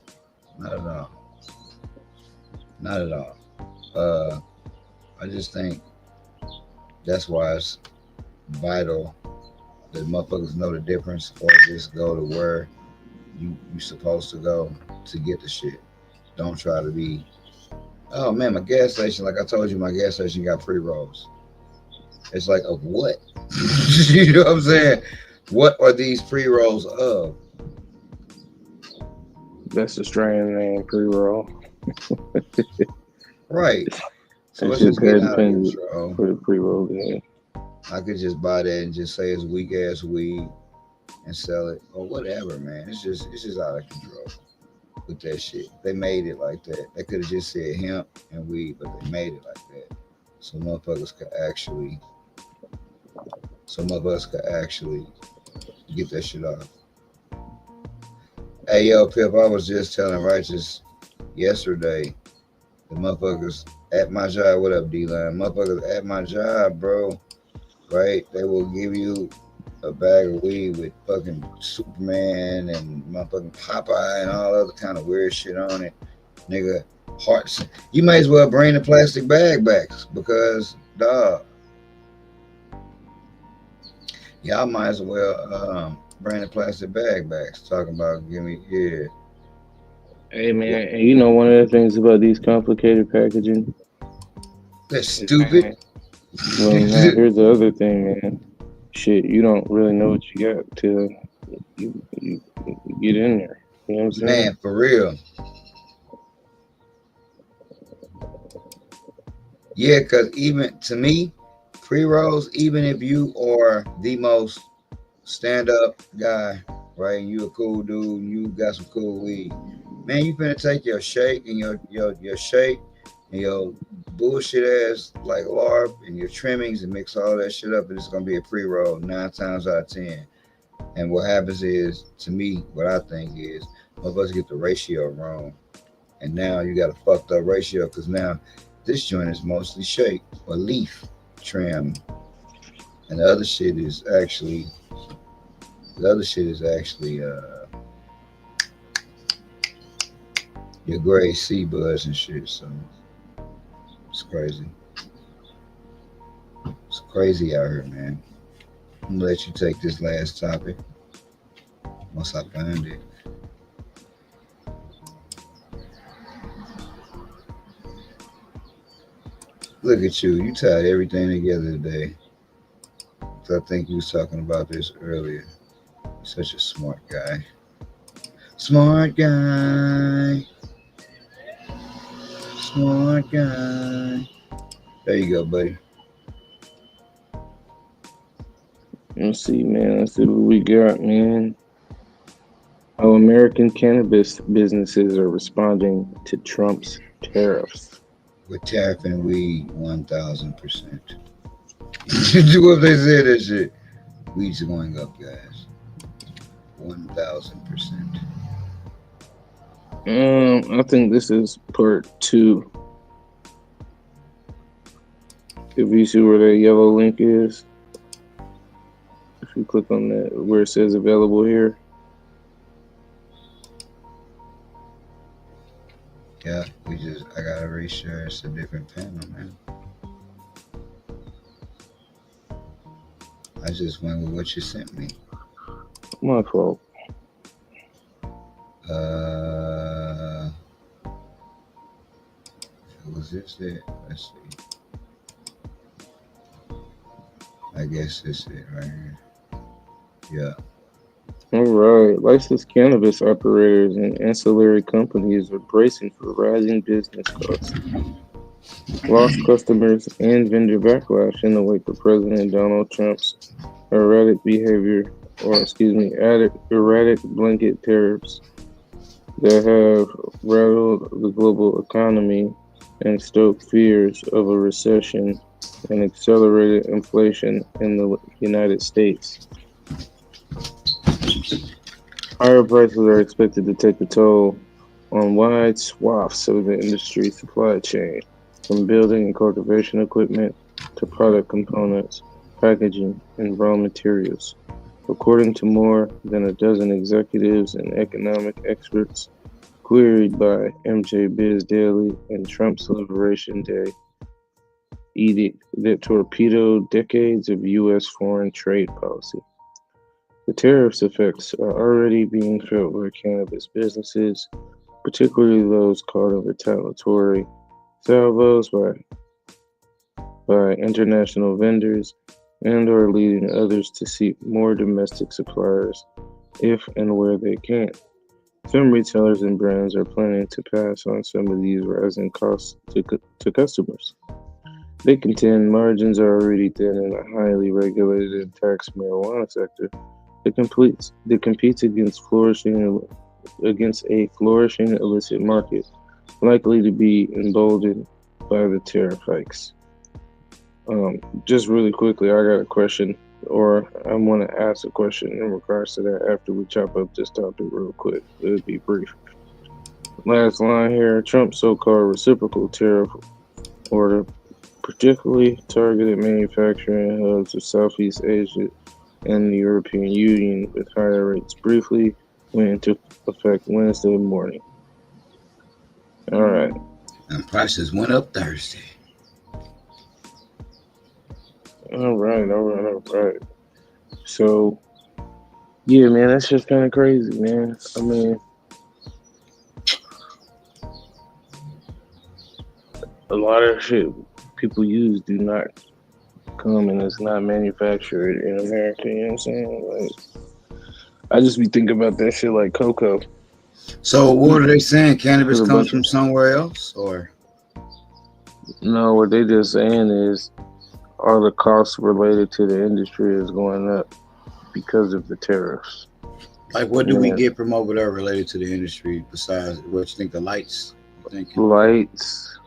Not at all. Not at all. Uh, I just think that's why it's vital that motherfuckers know the difference, or just go to where you supposed to go to get the shit. Don't try to be, oh man, my gas station, like I told you, my gas station got pre rolls. It's like, of what? You know what I'm saying? What are these pre rolls of? That's the strain name, pre-roll. Right. So That it's shit just getting patent out of pending control. for the pre-roll game. I could just buy that and just say it's weak ass weed and sell it or whatever, man. It's just out of control with that shit. They made it like that. They could have just said hemp and weed, but they made it like that. So motherfuckers could actually get that shit off. Hey yo, Pip, I was just telling Righteous yesterday, the motherfuckers at my job, what up, D-Line? Motherfuckers at my job, bro, right? They will give you a bag of weed with fucking Superman and motherfucking Popeye and all other kind of weird shit on it. Nigga, hearts. You may as well bring the plastic bag back because, dog, y'all might as well bring the plastic bag back. Talking about, give me, yeah. Hey Yeah. man, and one of the things about these complicated packaging That's is, stupid. man, well, now here's the other thing, man. Shit, you don't really know what you got till you get in there. You know what I'm saying? Man, for real. Yeah, because even to me, pre rolls, even if you are the most stand up guy, right? And you a cool dude, and you got some cool weed. Man, you finna take your shake and your shake and your bullshit ass like larp and your trimmings and mix all that shit up, and it's gonna be a pre roll 9 times out of 10. And what happens is, to me, what I think is, motherfuckers get the ratio wrong, and now you got a fucked up ratio because now this joint is mostly shake or leaf trim, and the other shit is actually your gray sea buds and shit. So it's crazy. It's crazy out here, man. I'm gonna let you take this last topic once I find it. Look at you. You tied everything together today. So I think you was talking about this earlier. You're such a smart guy. Smart guy. Smart guy. There you go, buddy. Let's see, man. Let's see what we got, man. How American cannabis businesses are responding to Trump's tariffs. We're tariffing weed 1,000%. What if they said that shit? Weed's going up, guys. 1,000%. I think this is part 2. If you see where that yellow link is, if you click on that, where it says available here. Yeah, I gotta reshare. It's a different panel, man. I just went with what you sent me. My fault. Was this it? Let's see. I guess this is it right here. Yeah. All right. Licensed cannabis operators and ancillary companies are bracing for rising business costs, lost customers, and vendor backlash in the wake of President Donald Trump's erratic blanket tariffs that have rattled the global economy and stoked fears of a recession and accelerated inflation in the United States. Higher prices are expected to take a toll on wide swaths of the industry supply chain, from building and cultivation equipment to product components, packaging, and raw materials. According to more than a dozen executives and economic experts queried by MJ Biz Daily and Trump's Liberation Day edict that torpedoed decades of U.S. foreign trade policy. The tariffs effects are already being felt by cannabis businesses, particularly those caught in retaliatory salvos by international vendors, and are leading others to seek more domestic suppliers if and where they can. Some retailers and brands are planning to pass on some of these rising costs to customers. They contend margins are already thin in a highly regulated and taxed marijuana sector that competes against a flourishing illicit market, likely to be emboldened by the tariff hikes. Just really quickly, I got a question, or I want to ask a question in regards to that after we chop up this topic real quick. It'll be brief. Last line here: Trump's so-called reciprocal tariff order particularly targeted manufacturing hubs of Southeast Asia and the European Union, with higher rates briefly went into effect Wednesday morning. All right. And prices went up Thursday. All right. So, yeah, man, that's just kind of crazy, man. I mean, a lot of shit people use do not come and it's not manufactured in America, you know what I'm saying? Like, I just be thinking about that shit like cocoa. So what are they saying? Cannabis comes from somewhere else, or? No, what they just saying is all the costs related to the industry is going up because of the tariffs. Like, what do we get from over there related to the industry besides what you think the lights? Lights,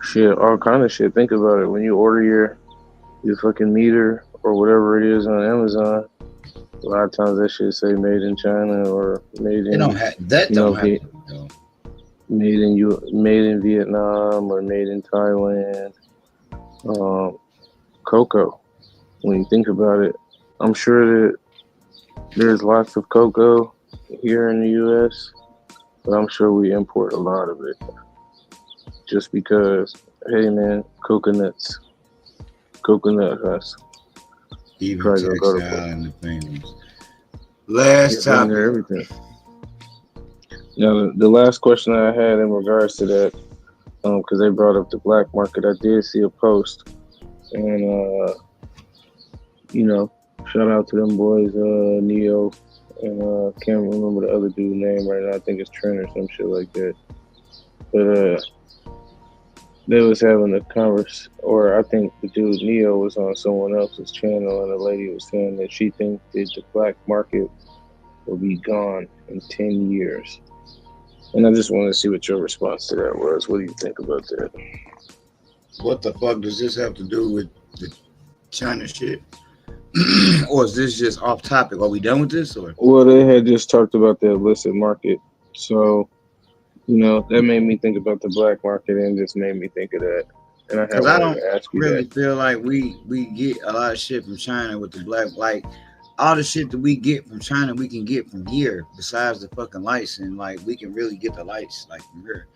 shit, all kind of shit. Think about it. When you order your fucking meter or whatever it is on Amazon, a lot of times that shit say made in China or made in made in Vietnam or made in Thailand. Cocoa. When you think about it, I'm sure that there's lots of cocoa here in the U.S., but I'm sure we import a lot of it. Just because, hey man, coconut husk. Even textile and the things. Last topic. Everything. Now, the last question I had in regards to that, because they brought up the black market, I did see a post, and shout out to them boys, Neo and can't remember the other dude's name right now. I think it's Trent or some shit like that. But they was having a converse, or I think the dude Neo was on someone else's channel, and the lady was saying that she thinks that the black market will be gone in 10 years. And I just wanted to see what your response to that was. What do you think about that? What the fuck does this have to do with the China shit? Or is this just off topic? Are we done with this or? Well, they had just talked about the illicit market. So, that made me think about the black market and just made me think of that. And I had Because I wanted don't to ask you really that. feel like we get a lot of shit from China with the black, like all the shit that we get from China we can get from here besides the fucking lights, and like we can really get the lights like from here.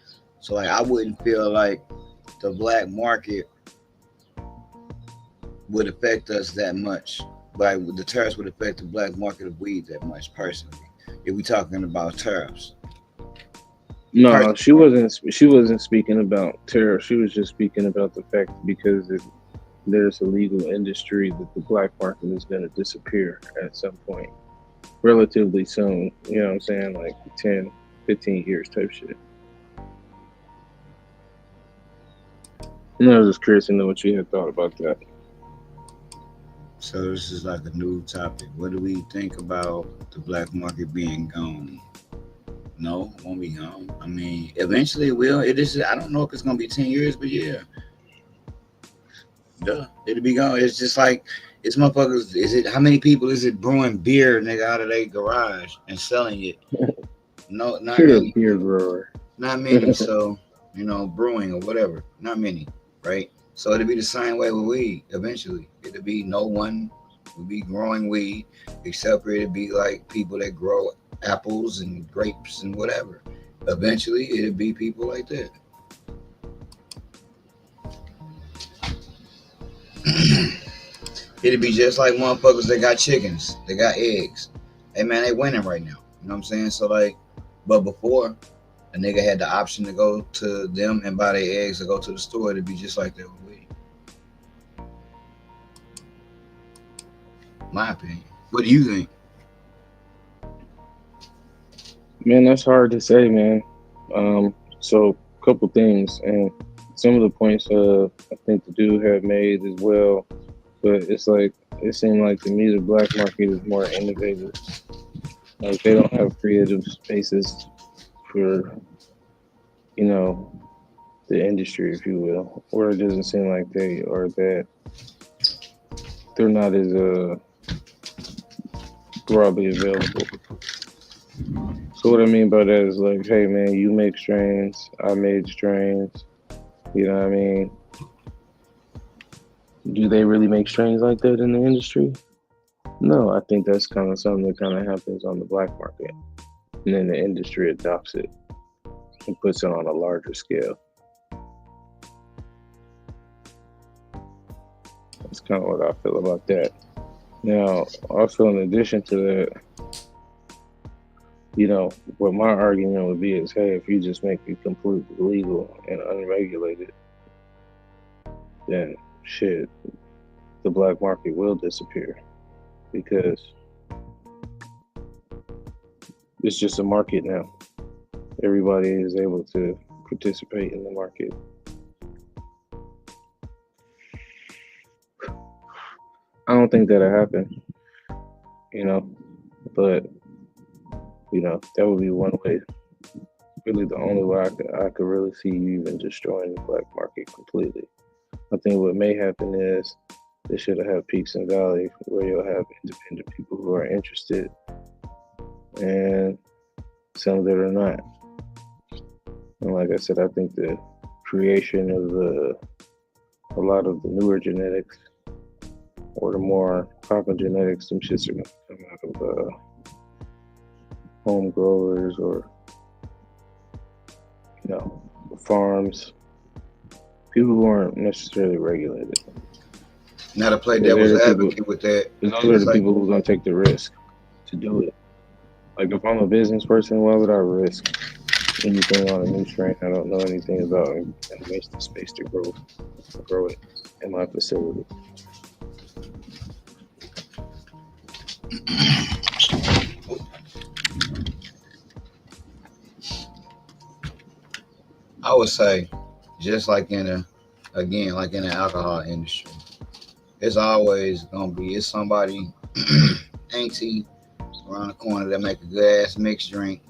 So like I wouldn't feel like the black market would affect us that much. Like the tariffs would affect the black market of weed that much personally. If we talking about tariffs. No, she wasn't. She wasn't speaking about terror. She was just speaking about the fact because there's a legal industry that the black market is going to disappear at some point, relatively soon. You know what I'm saying? Like 10, 15 years type shit. And I was just curious to know what you had thought about that. So this is like a new topic. What do we think about the black market being gone? No, it won't be gone. I mean, eventually it will. It is. I don't know if it's gonna be 10 years, but yeah, duh, it'll be gone. It's just like it's motherfuckers. Is it how many people is it brewing beer, nigga, out of their garage and selling it? No, not You're a many. beer grower. Not many. So brewing or whatever. Not many, right? So it'll be the same way with weed. Eventually, it'll be no one will be growing weed except for it'll be like people that grow apples and grapes and whatever. Eventually, it'll be people like that. It'll be just like motherfuckers that got chickens, they got eggs. Hey man, they winning right now. You know what I'm saying? So like, but before a nigga had the option to go to them and buy their eggs or go to the store, it'd be just like that with weed. My opinion. What do you think? Man, that's hard to say, man. So a couple things, and some of the points I think the dude had made as well, but it's like it seemed like to me the black market is more innovative. Like they don't have creative spaces for the industry, if you will, or it doesn't seem like they are that they're not as broadly available. So what I mean by that is like, hey man, you make strains, I made strains. You know what I mean? Do they really make strains like that in the industry? No, I think that's kind of something that kind of happens on the black market, and then the industry adopts it and puts it on a larger scale. That's kind of what I feel about that. Now, also in addition to that, what my argument would be is, hey, if you just make it completely legal and unregulated, then shit, the black market will disappear because it's just a market now. Everybody is able to participate in the market. I don't think that'll happen, but that would be one way. Really, the only way I could really see you even destroying the black market completely. I think what may happen is they should have peaks and valleys where you'll have independent people who are interested and some that are not. And like I said, I think the creation of a lot of the newer genetics or the more proper genetics, some shits are going to come out of home growers or farms, people who aren't necessarily regulated. Now to play devil's advocate with that, those are the people who are going to take the risk to do it. Like if I'm a business person, why would I risk anything on a new strain I don't know anything about and waste the space to grow it in my facility? I would say, just like in a, again, like in the alcohol industry, it's always gonna be it's somebody auntie around the corner that make a good ass mixed drink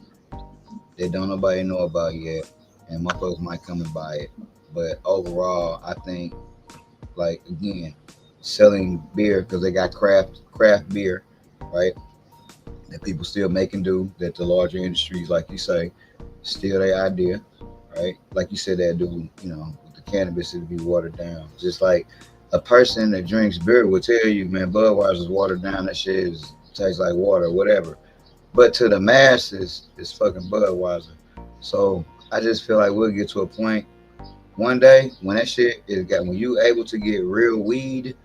that don't nobody know about yet, and motherfuckers might come and buy it. But overall, I think like again, selling beer because they got craft beer, right? That people still make and do. That the larger industries, like you say, still their idea, right? Like you said, that do with the cannabis it'd be watered down. Just like a person that drinks beer will tell you, man, Budweiser's watered down. That shit tastes like water, whatever. But to the masses, it's fucking Budweiser. So I just feel like we'll get to a point one day when that shit is got when you able to get real weed,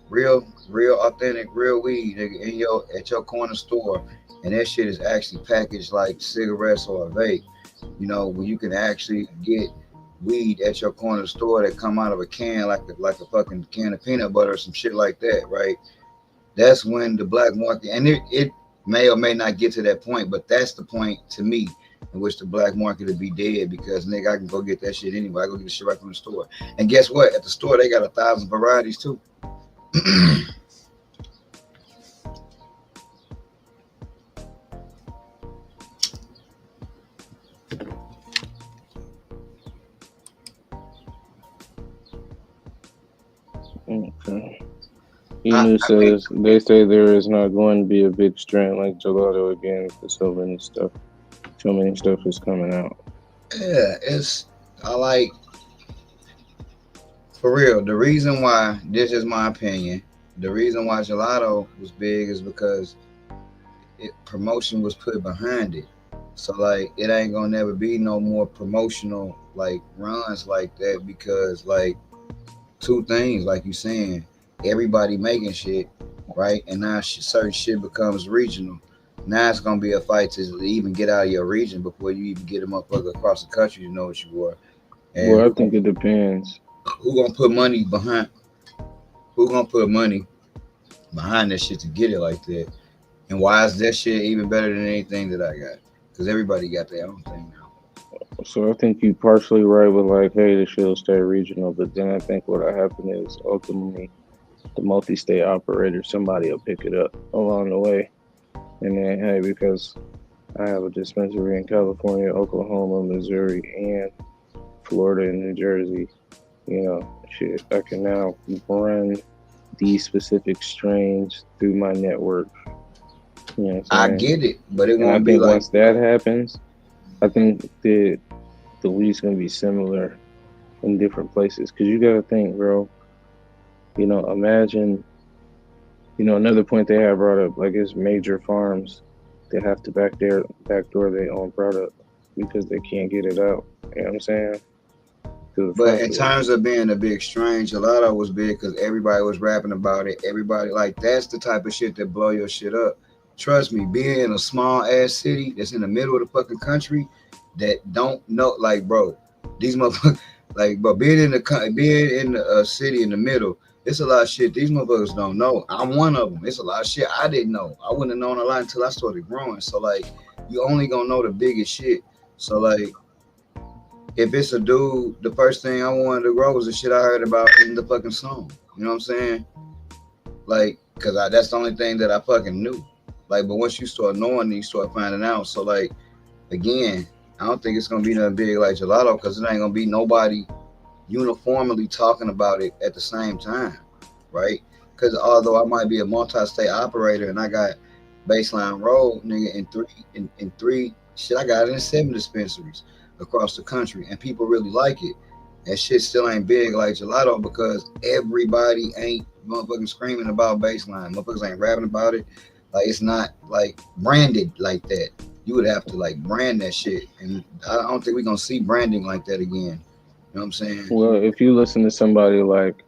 real authentic real weed nigga, in your at your corner store, and that shit is actually packaged like cigarettes or a vape. When you can actually get weed at your corner store that come out of a can like a fucking can of peanut butter or some shit like that, right? That's when the black market, and it may or may not get to that point, but that's the point to me in which the black market would be dead because nigga, I can go get that shit anyway. I go get the shit right from the store. And guess what? At the store, they got 1,000 varieties too. Okay. I, Enu I mean, says they say there is not going to be a big strand like gelato again because so many stuff is coming out. yeah, I like, for real, the reason why, this is my opinion, the reason why gelato was big is because promotion was put behind it. So like it ain't gonna never be no more promotional like runs like that because like two things like you saying, everybody making shit, right? And now certain shit becomes regional. Now it's gonna be a fight to even get out of your region before you even get a motherfucker across the country to know what you are. And Well, I think it depends. who gonna put money behind? Who gonna put money behind that shit to get it like that? And why is that shit even better than anything that I got? Because everybody got their own thing now. So I think you partially right with like, hey, the shit'll stay regional, but then I think what'll happen is ultimately the multi-state operator, somebody will pick it up along the way, and then hey, because I have a dispensary in California, Oklahoma, Missouri, and Florida and New Jersey. Shit, I can now run these specific strains through my network. You know what I I'm saying? get it, but it And I won't be think like once that happens, I think the weed's gonna be similar in different places. Cause you gotta think, bro. Imagine. Another point they have brought up, like it's major farms that have to backdoor their own product because they can't get it out. You know what I'm saying? To the but front in door. terms of being a big strange, a lot of it was big because everybody was rapping about it. Everybody like that's the type of shit that blow your shit up. Trust me, being in a small ass city that's in the middle of the fucking country that don't know, like bro, these motherfuckers, like bro, being in the city in the middle, it's a lot of shit these motherfuckers don't know. I'm one of them. It's a lot of shit I didn't know. I wouldn't have known a lot until I started growing. So like, you only gonna know the biggest shit. So like if it's a dude, the first thing I wanted to grow was the shit I heard about in the fucking song. You know what I'm saying? Like, cause that's the only thing that I fucking knew. Like, but once you start knowing, you start finding out. So like, again, I don't think it's gonna be nothing big like gelato, cause it ain't gonna be nobody uniformly talking about it at the same time, right? Because although I might be a multi-state operator and I got baseline road, nigga, in three shit, I got it in 7 dispensaries across the country, and people really like it. That shit still ain't big like gelato because everybody ain't motherfucking screaming about baseline. Motherfuckers ain't rapping about it. Like it's not like branded like that. You would have to like brand that shit, and I don't think we're gonna see branding like that again. You know what I'm saying? Well, if you listen to somebody like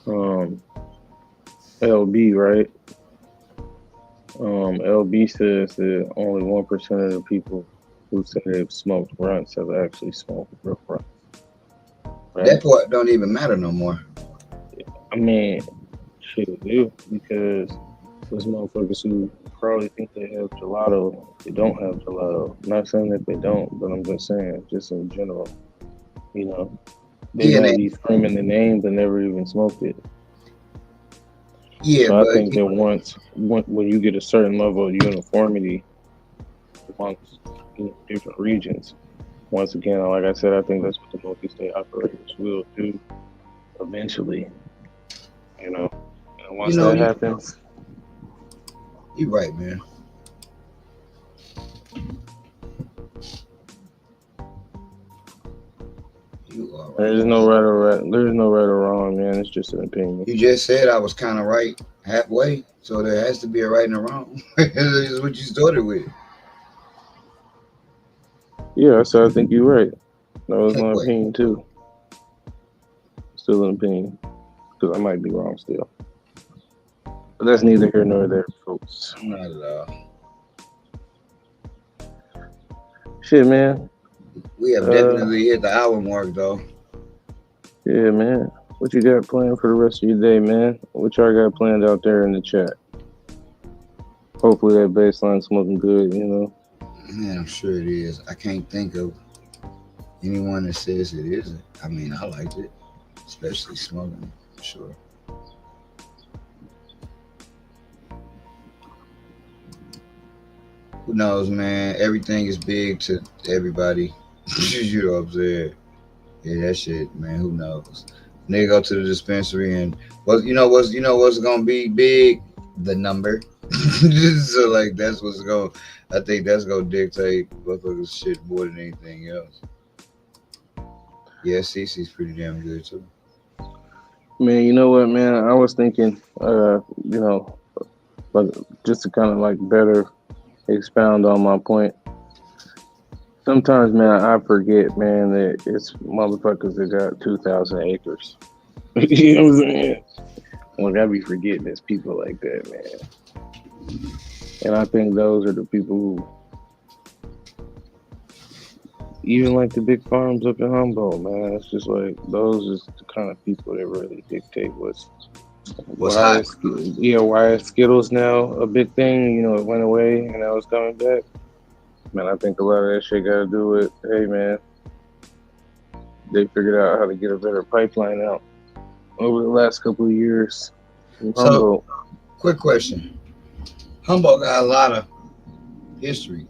um, LB, right? LB says that only 1% of the people who say they've smoked runts have actually smoked real runts, right? That part don't even matter no more. I mean, shit, it do because those motherfuckers who probably think they have gelato, they don't have gelato. I'm not saying that they don't, but I'm just saying, just in general. You know, they Yeah, might be screaming the name but never even smoked it. yeah, So I but think that when you get a certain level of uniformity amongst different regions, once again, like I said, I think that's what the multi-state operators will do eventually. You know, and you once know, that happens, you're right, man. You are right. there's no right or wrong, man. It's just an opinion. You just said I was kind of right halfway, so there has to be a right and a wrong. This is what you started with. Yeah, so I think you're right. That was my Halfway. opinion too. Still an opinion because I might be wrong still, but that's neither here nor there, folks. Not at all. Shit, man. We have Uh, definitely hit the hour mark, though. yeah, man. What you got planned for the rest of your day, man? What y'all got planned out there in the chat? Hopefully that baseline smoking good, you know. Man, I'm sure it is. I can't think of anyone that says it isn't. I mean, I liked it, especially smoking, for sure. Who knows, man? Everything is big to everybody. You know what I'm saying? Yeah, that shit, man. Who knows? Nigga go to the dispensary and what's gonna be big? The number. So like that's what's going. I think that's gonna dictate motherfuckers shit more than anything else. Yeah, CC's pretty damn good too. Man, you know what, man? I was thinking, like just to kind of like better expound on my point. Sometimes, man, I forget, man, that it's motherfuckers that got 2,000 acres. You know what I'm saying? Like I be forgetting it's people like that, man. And I think those are the people who, even like the big farms up in Humboldt, man. It's just like those is the kind of people that really dictate What's hot? why is Skittles now a big thing? You know, it went away and now it's coming back. Man, I think a lot of that shit got to do with, hey, man, they figured out how to get a better pipeline out over the last couple of years from So, Humboldt. quick question: Humboldt got a lot of history.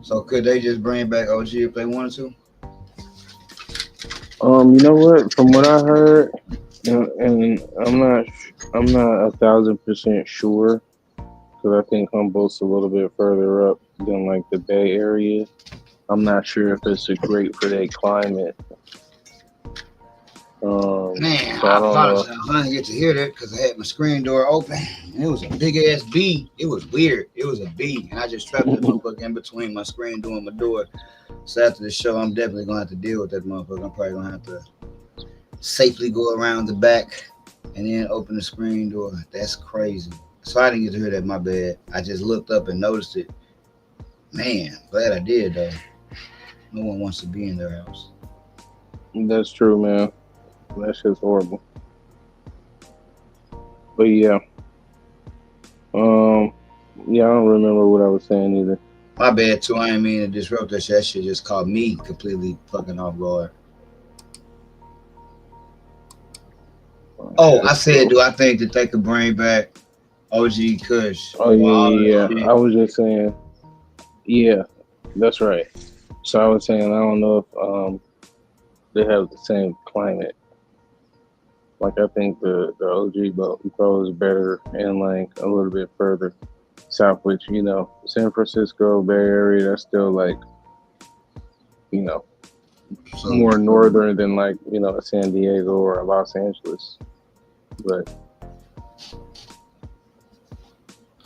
So could they just bring back OG if they wanted to? You know what? From what I heard, and I'm not 1,000% sure because I think Humboldt's a little bit further up than like the Bay Area. I'm not sure if it's a great for that climate. Man, So I I don't know. apologize. I didn't get to hear that because I had my screen door open. And it was a big ass bee. It was weird. It was a bee, and I just trapped that motherfucker in between my screen door and my door. So after the show, I'm definitely gonna have to deal with that motherfucker. I'm probably gonna have to safely go around the back and then open the screen door. That's crazy. So I didn't get to hear that. My bad. I just looked up and noticed it. Man, glad I did though. No one wants to be in their house. That's true, man. That shit's horrible. But yeah, um, yeah, I don't remember what I was saying either. My bad too. I didn't mean to disrupt that shit. That shit just caught me completely fucking off guard. Oh, I said, do I think that they could bring back OG Kush Oh or yeah, all that yeah, yeah. shit? I was just saying, yeah, that's right. So I was saying, I don't know if they have the same climate. Like I think the OG Bro is better and like a little bit further south, which San Francisco Bay Area, that's still like you know So more northern than like a San Diego or a Los Angeles. But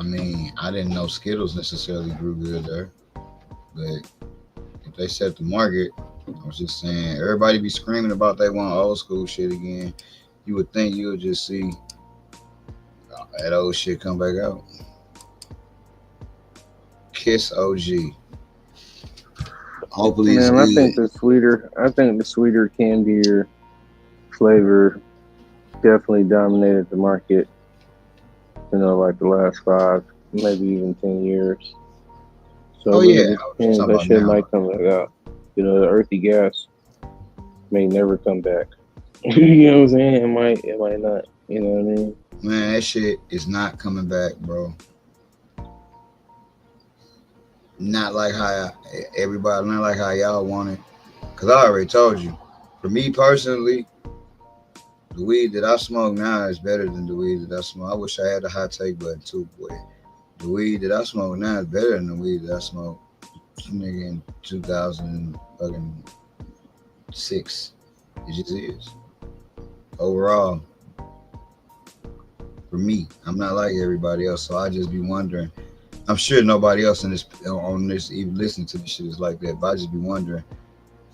I mean, I didn't know Skittles necessarily grew good there, but if they set the market, I was just saying everybody be screaming about they want old school shit again. You would think you would just see that old shit come back out. Kiss OG. Hopefully it's man, good. I think the sweeter candier flavor definitely dominated the market. Like the last 5, maybe even 10 years. So Oh it really yeah, just what you depends. talking That about shit now? might come back out. The earthy gas. may never come back. You know what I'm saying? It might not. You know what I mean? Man, that shit is not coming back, bro. Not like how everybody, not like how y'all want it. Cause I already told you. For me personally, the weed that I smoke now is better than the weed that I smoke. I wish I had the hot take button too, boy. The weed that I smoke now is better than the weed that I smoked, nigga, in 2006. It just is. Overall, for me, I'm not like everybody else, so I just be wondering. I'm sure nobody else in this on this even listening to this shit is like that, but I just be wondering,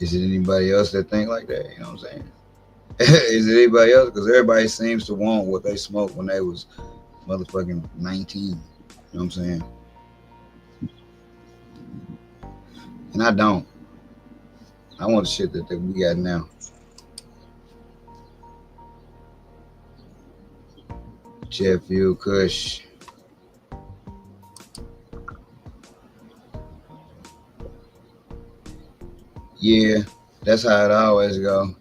is it anybody else that think like that? You know what I'm saying? Is it anybody else? Because everybody seems to want what they smoked when they was motherfucking 19. You know what I'm saying? And I don't. I want the shit that we got now. Jet fuel, Kush. Yeah, that's how it always go.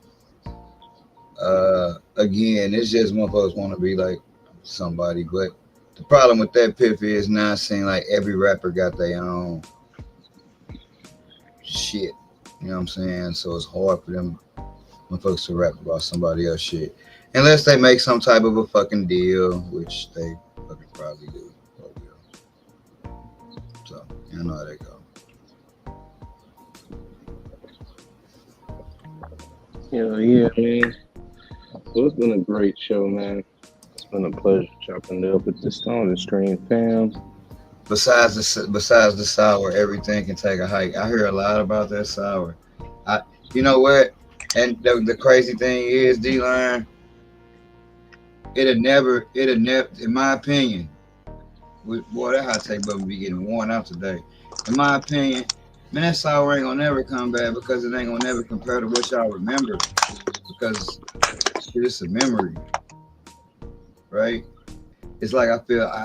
Again, it's just motherfuckers want to be like somebody, but the problem with that piff is now seeing like every rapper got their own shit. You know what I'm saying? So it's hard for them motherfuckers to rap about somebody else shit. Unless they make some type of a fucking deal, which they fucking probably do. So, you know how they go. Yeah, man. Well, it's been a great show, man. It's been a pleasure chopping it up with the Stone and Stream fam. Besides the sour, everything can take a hike. I hear a lot about that sour. I, you know what? And the crazy thing is, D-Line, it'll never, in my opinion, boy, that hot take button be getting worn out today. In my opinion, man, that sour ain't gonna never come back because it ain't gonna never compare to what y'all remember. Because it's a memory, right? It's like I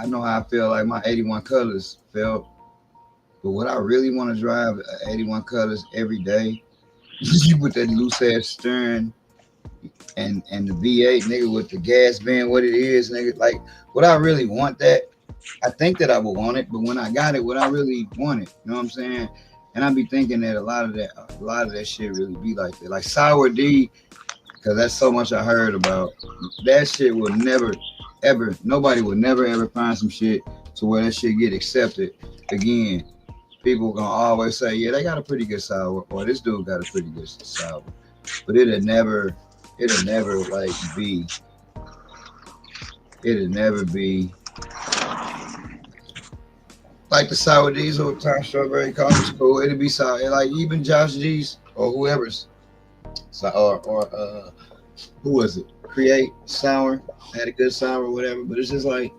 know how I feel like my 81 Colors felt, but what I really want to drive 81 Colors every day, you put that loose ass stern and the V8 nigga with the gas band, what it is, nigga. Like, would I really want that? I think that I would want it, but when I got it, would I really want it? You know what I'm saying? And I be thinking that a lot of that shit really be like that. Like Sour D, because that's so much I heard about. That shit will never, ever, nobody will never ever find some shit to where that shit get accepted again. People gonna always say, yeah, they got a pretty good sour, or this dude got a pretty good sour, but it'll never like be, it'll never be like the sour diesel with Tom Strawberry Coffee School. It'll be sour, like even Josh G's or whoever's, so, or who was it? Create sour, had a good sour, or whatever. But it's just like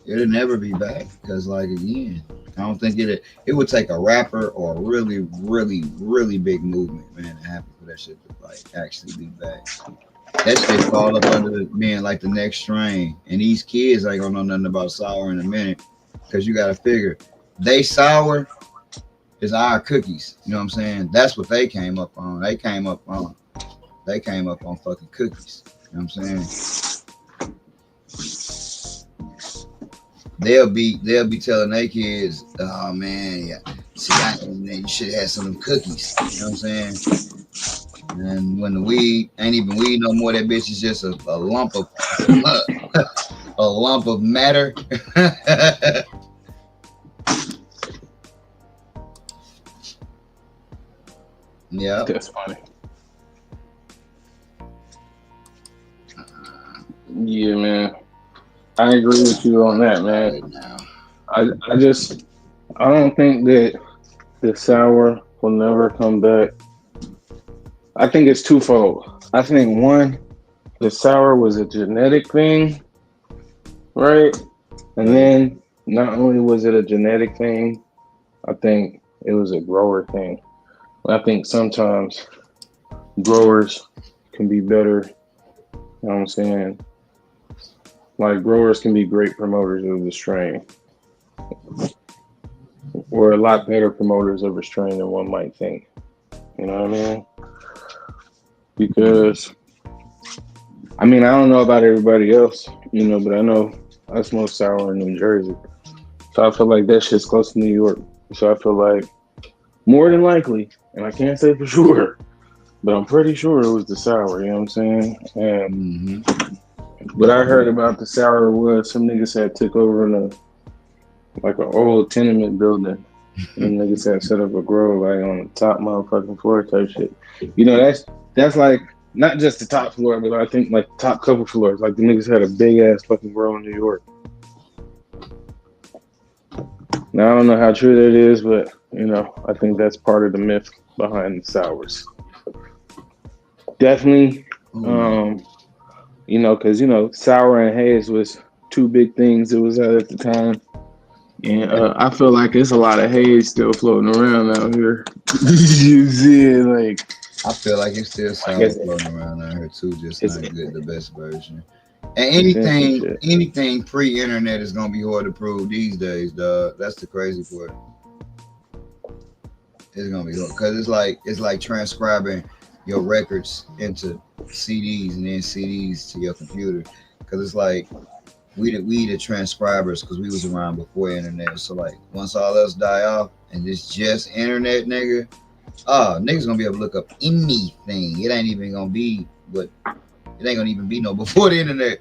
it'll never be back because, like, again, I don't think it would take a rapper or a really, really, really big movement, man, to happen for that shit to like actually be back. That shit fall up under being like the next strain, and these kids ain't gonna know nothing about sour in a minute because you got to figure they sour is our cookies. You know what I'm saying? That's what they came up on. They came up on fucking cookies. You know what I'm saying? They'll be telling their kids, oh man, yeah, see, you should have had some of them cookies. You know what I'm saying? And when the weed ain't even weed no more, that bitch is just a lump of a lump of matter. Yeah, That's funny. Yeah, man. I agree with you on that, man. right now. I don't think that the sour will never come back. I think it's twofold. I think one, the sour was a genetic thing, right? And then not only was it a genetic thing, I think it was a grower thing. I think sometimes growers can be better, you know what I'm saying? Like growers can be great promoters of the strain, or a lot better promoters of a strain than one might think. You know what I mean? because I mean I don't know about everybody else, but I know I smoke sour in New Jersey, so I feel like that shit's close to New York. So I feel like more than likely, and I can't say for sure, but I'm pretty sure it was the sour. You know what I'm saying? And Mm-hmm. what I heard about the sour was some niggas had took over in like an old tenement building. And niggas had set up a grow like on the top motherfucking floor type shit. That's like not just the top floor, but I think like top couple floors. Like the niggas had a big ass fucking grow in New York. Now I don't know how true that is, but I think that's part of the myth behind the sours. Definitely, Ooh. because sour and haze was two big things it was at the time. And I feel like it's a lot of haze still floating around out here. You see it, like I feel like it's still I sour guess floating around out here too, just it's not good, the best version. And you saying some anything, shit. anything pre-internet is gonna be hard to prove these days, dog. That's the crazy part. It's gonna be hard because it's like transcribing your records into CDs and then CDs to your computer. Because it's like we the transcribers because we was around before internet. So like once all else die off and it's just internet, nigga. Oh, niggas gonna be able to look up anything. It ain't even gonna be what it ain't gonna even be no before the internet.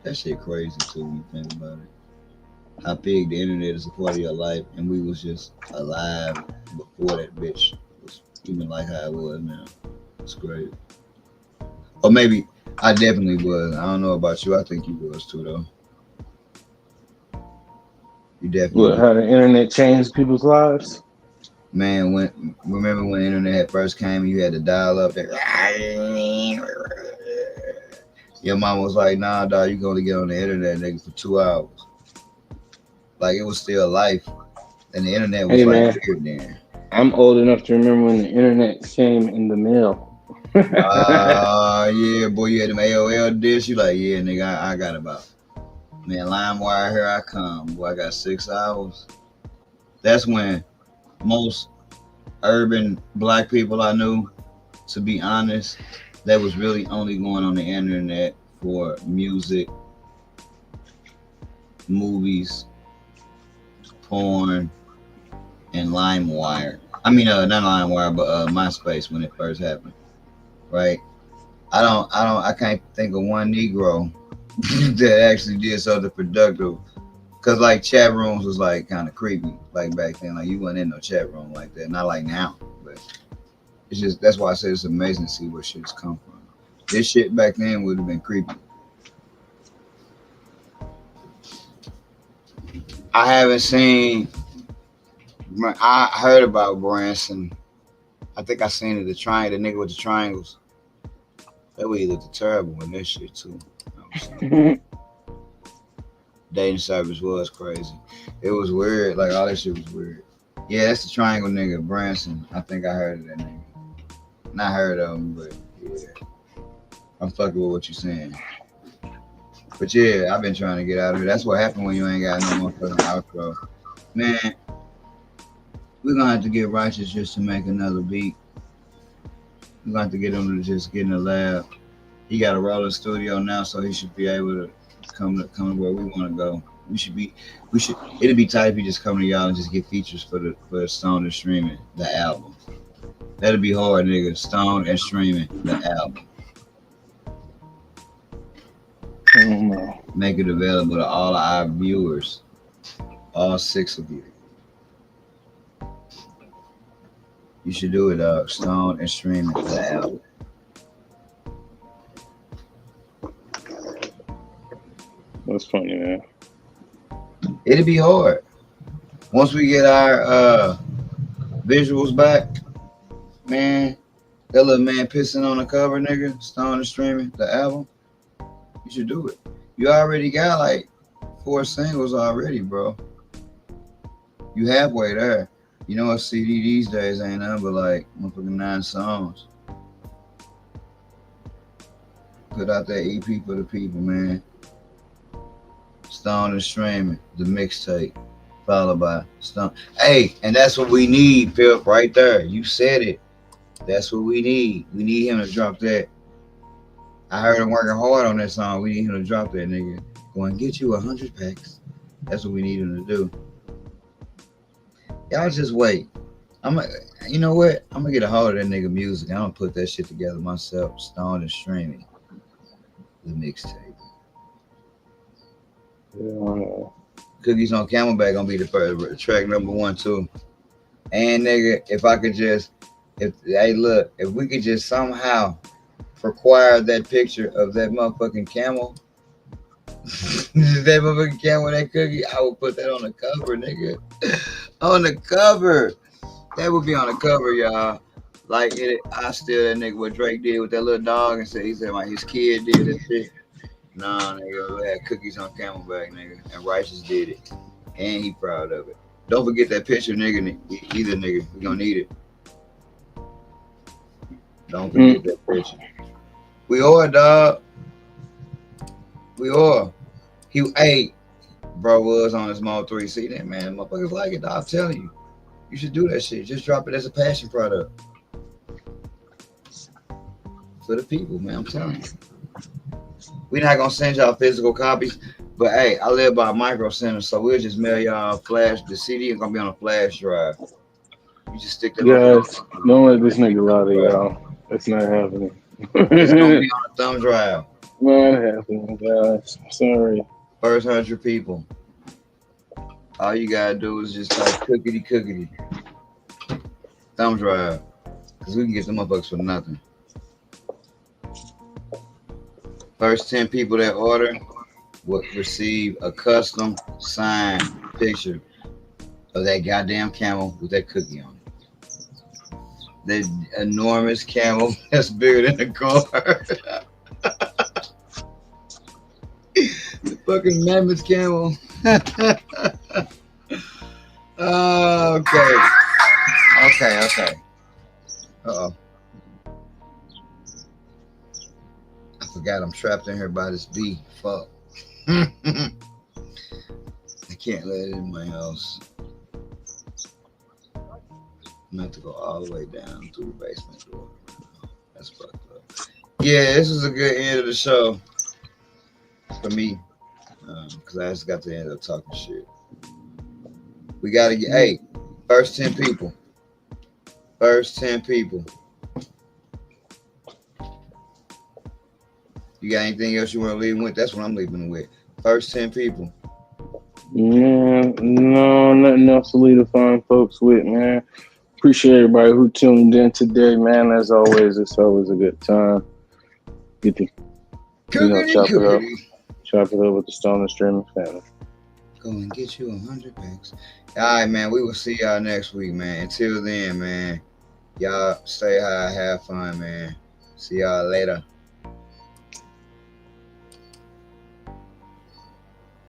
That shit crazy too when you think about it. How big the internet is a part of your life, and we was just alive before that bitch was even like how it was now. It's great. Or maybe I definitely was. I don't know about you. I think you was too though. You definitely What, was. how the internet changed people's lives? Man, when remember when the internet first came, you had to dial up there. Your mom was like, "Nah, dog, you gonna get on the internet, nigga, for 2 hours." Like it was still life, and the internet was Hey like man, weird then. I'm old enough to remember when the internet came in the mail. Yeah, boy, you had them AOL dish. You like, yeah, nigga, I got about man, LimeWire, here I come. Boy, I got 6 hours. That's when most urban black people I knew, to be honest, that was really only going on the internet for music, movies, porn, and LimeWire. I mean, not LimeWire, but MySpace when it first happened, right? I can't think of one Negro that actually did something productive. Cause like chat rooms was like kind of creepy, like back then. Like you wasn't in no chat room like that, not like now. But it's just that's why I said it's amazing to see where shit's come from. This shit back then would have been creepy. I haven't seen. I heard about Branson. I think I seen it. The triangle, the nigga with the triangles. That way he looked terrible in this shit too. Dating service was crazy. It was weird. Like all that shit was weird. Yeah, that's the triangle nigga, Branson. I think I heard of that nigga. Not heard of him, but yeah. I'm fucking with what you're saying. But yeah, I've been trying to get out of here. That's what happened when you ain't got no motherfucking outro. Man, we're gonna have to get righteous just to make another beat. We're gonna have to get him to just get in the lab. He got a rolling studio now, so he should be able to come to where we want to go. We should. It'd be tight if he just come to y'all and just get features for the Stone and Streaming the album. That'd be hard, nigga. Stone and Streaming the album. I don't know. Make it available to all of our viewers, all 6 of you. You should do it, Stone and Streaming the album. That's funny, man. It'd be hard once we get our visuals back, man. That little man pissing on the cover, nigga. Stone and Streaming the album. You should do it. You already got like 4 singles already, bro. You halfway there. You know a CD these days ain't nothing but like motherfucking 9 songs. Put out that EP for the people, man. Stone and Streaming, the mixtape. Followed by Stone. Hey, and that's what we need, Pip, right there. You said it. That's what we need. We need him to drop that. I heard him working hard on that song. We need him to drop that, nigga. Go and get you 100 packs. That's what we need him to do. Y'all just wait. You know what? I'm gonna get a hold of that nigga music. I'm gonna put that shit together myself. Stone and streaming the mixtape. Yeah. Cookies on Camelback gonna be the first track number 1 too. And nigga, if I could just, if we could just somehow require that picture of that motherfucking camel, that motherfucking camel, that cookie, I would put that on the cover, nigga. On the cover, that would be on the cover, y'all. Like I steal that nigga what Drake did with that little dog and he said like his kid did that shit. Nah, nigga, we had Cookies on Camelback, nigga, and Righteous did it, and he proud of it. Don't forget that picture, nigga. Either nigga, we gonna need it. Don't forget that picture. We are, dog. We are. Hey, bro was on his Mo 3. See that, man? Motherfuckers like it, dog. I'm telling you. You should do that shit. Just drop it as a passion product. For the people, man. I'm telling you. We're not gonna send y'all physical copies, but hey, I live by a micro center, so we'll just mail y'all a flash. The CD is gonna be on a flash drive. You just stick that. Guys, don't let this nigga lie to y'all. It's not happening. It's gonna be on a thumb drive. Not happening, guys. Sorry. First 100 people. All you gotta do is just type cookity thumb drive, cause we can get them motherfuckers for nothing. First 10 people that order will receive a custom signed picture of that goddamn camel with that cookie on it. That enormous camel that's bigger than the car. The fucking mammoth camel. Okay. Uh-oh. I forgot I'm trapped in here by this bee. Fuck. I can't let it in my house. I'm gonna have to go all the way down through the basement door. That's fucked up. Yeah, this was a good end of the show for me. Because I just got to end up talking shit. We gotta get, hey, first 10 people. First 10 people. You got anything else you want to leave with? That's what I'm leaving with. First 10 people. Yeah, no, nothing else to leave the fine folks with, man. Appreciate everybody who tuned in today, man. As always, it's always a good time. Get to chop it up with the Stone and Streaming family. Go and get you 100 packs. All right, man. We will see y'all next week, man. Until then, man, y'all stay high, have fun, man. See y'all later.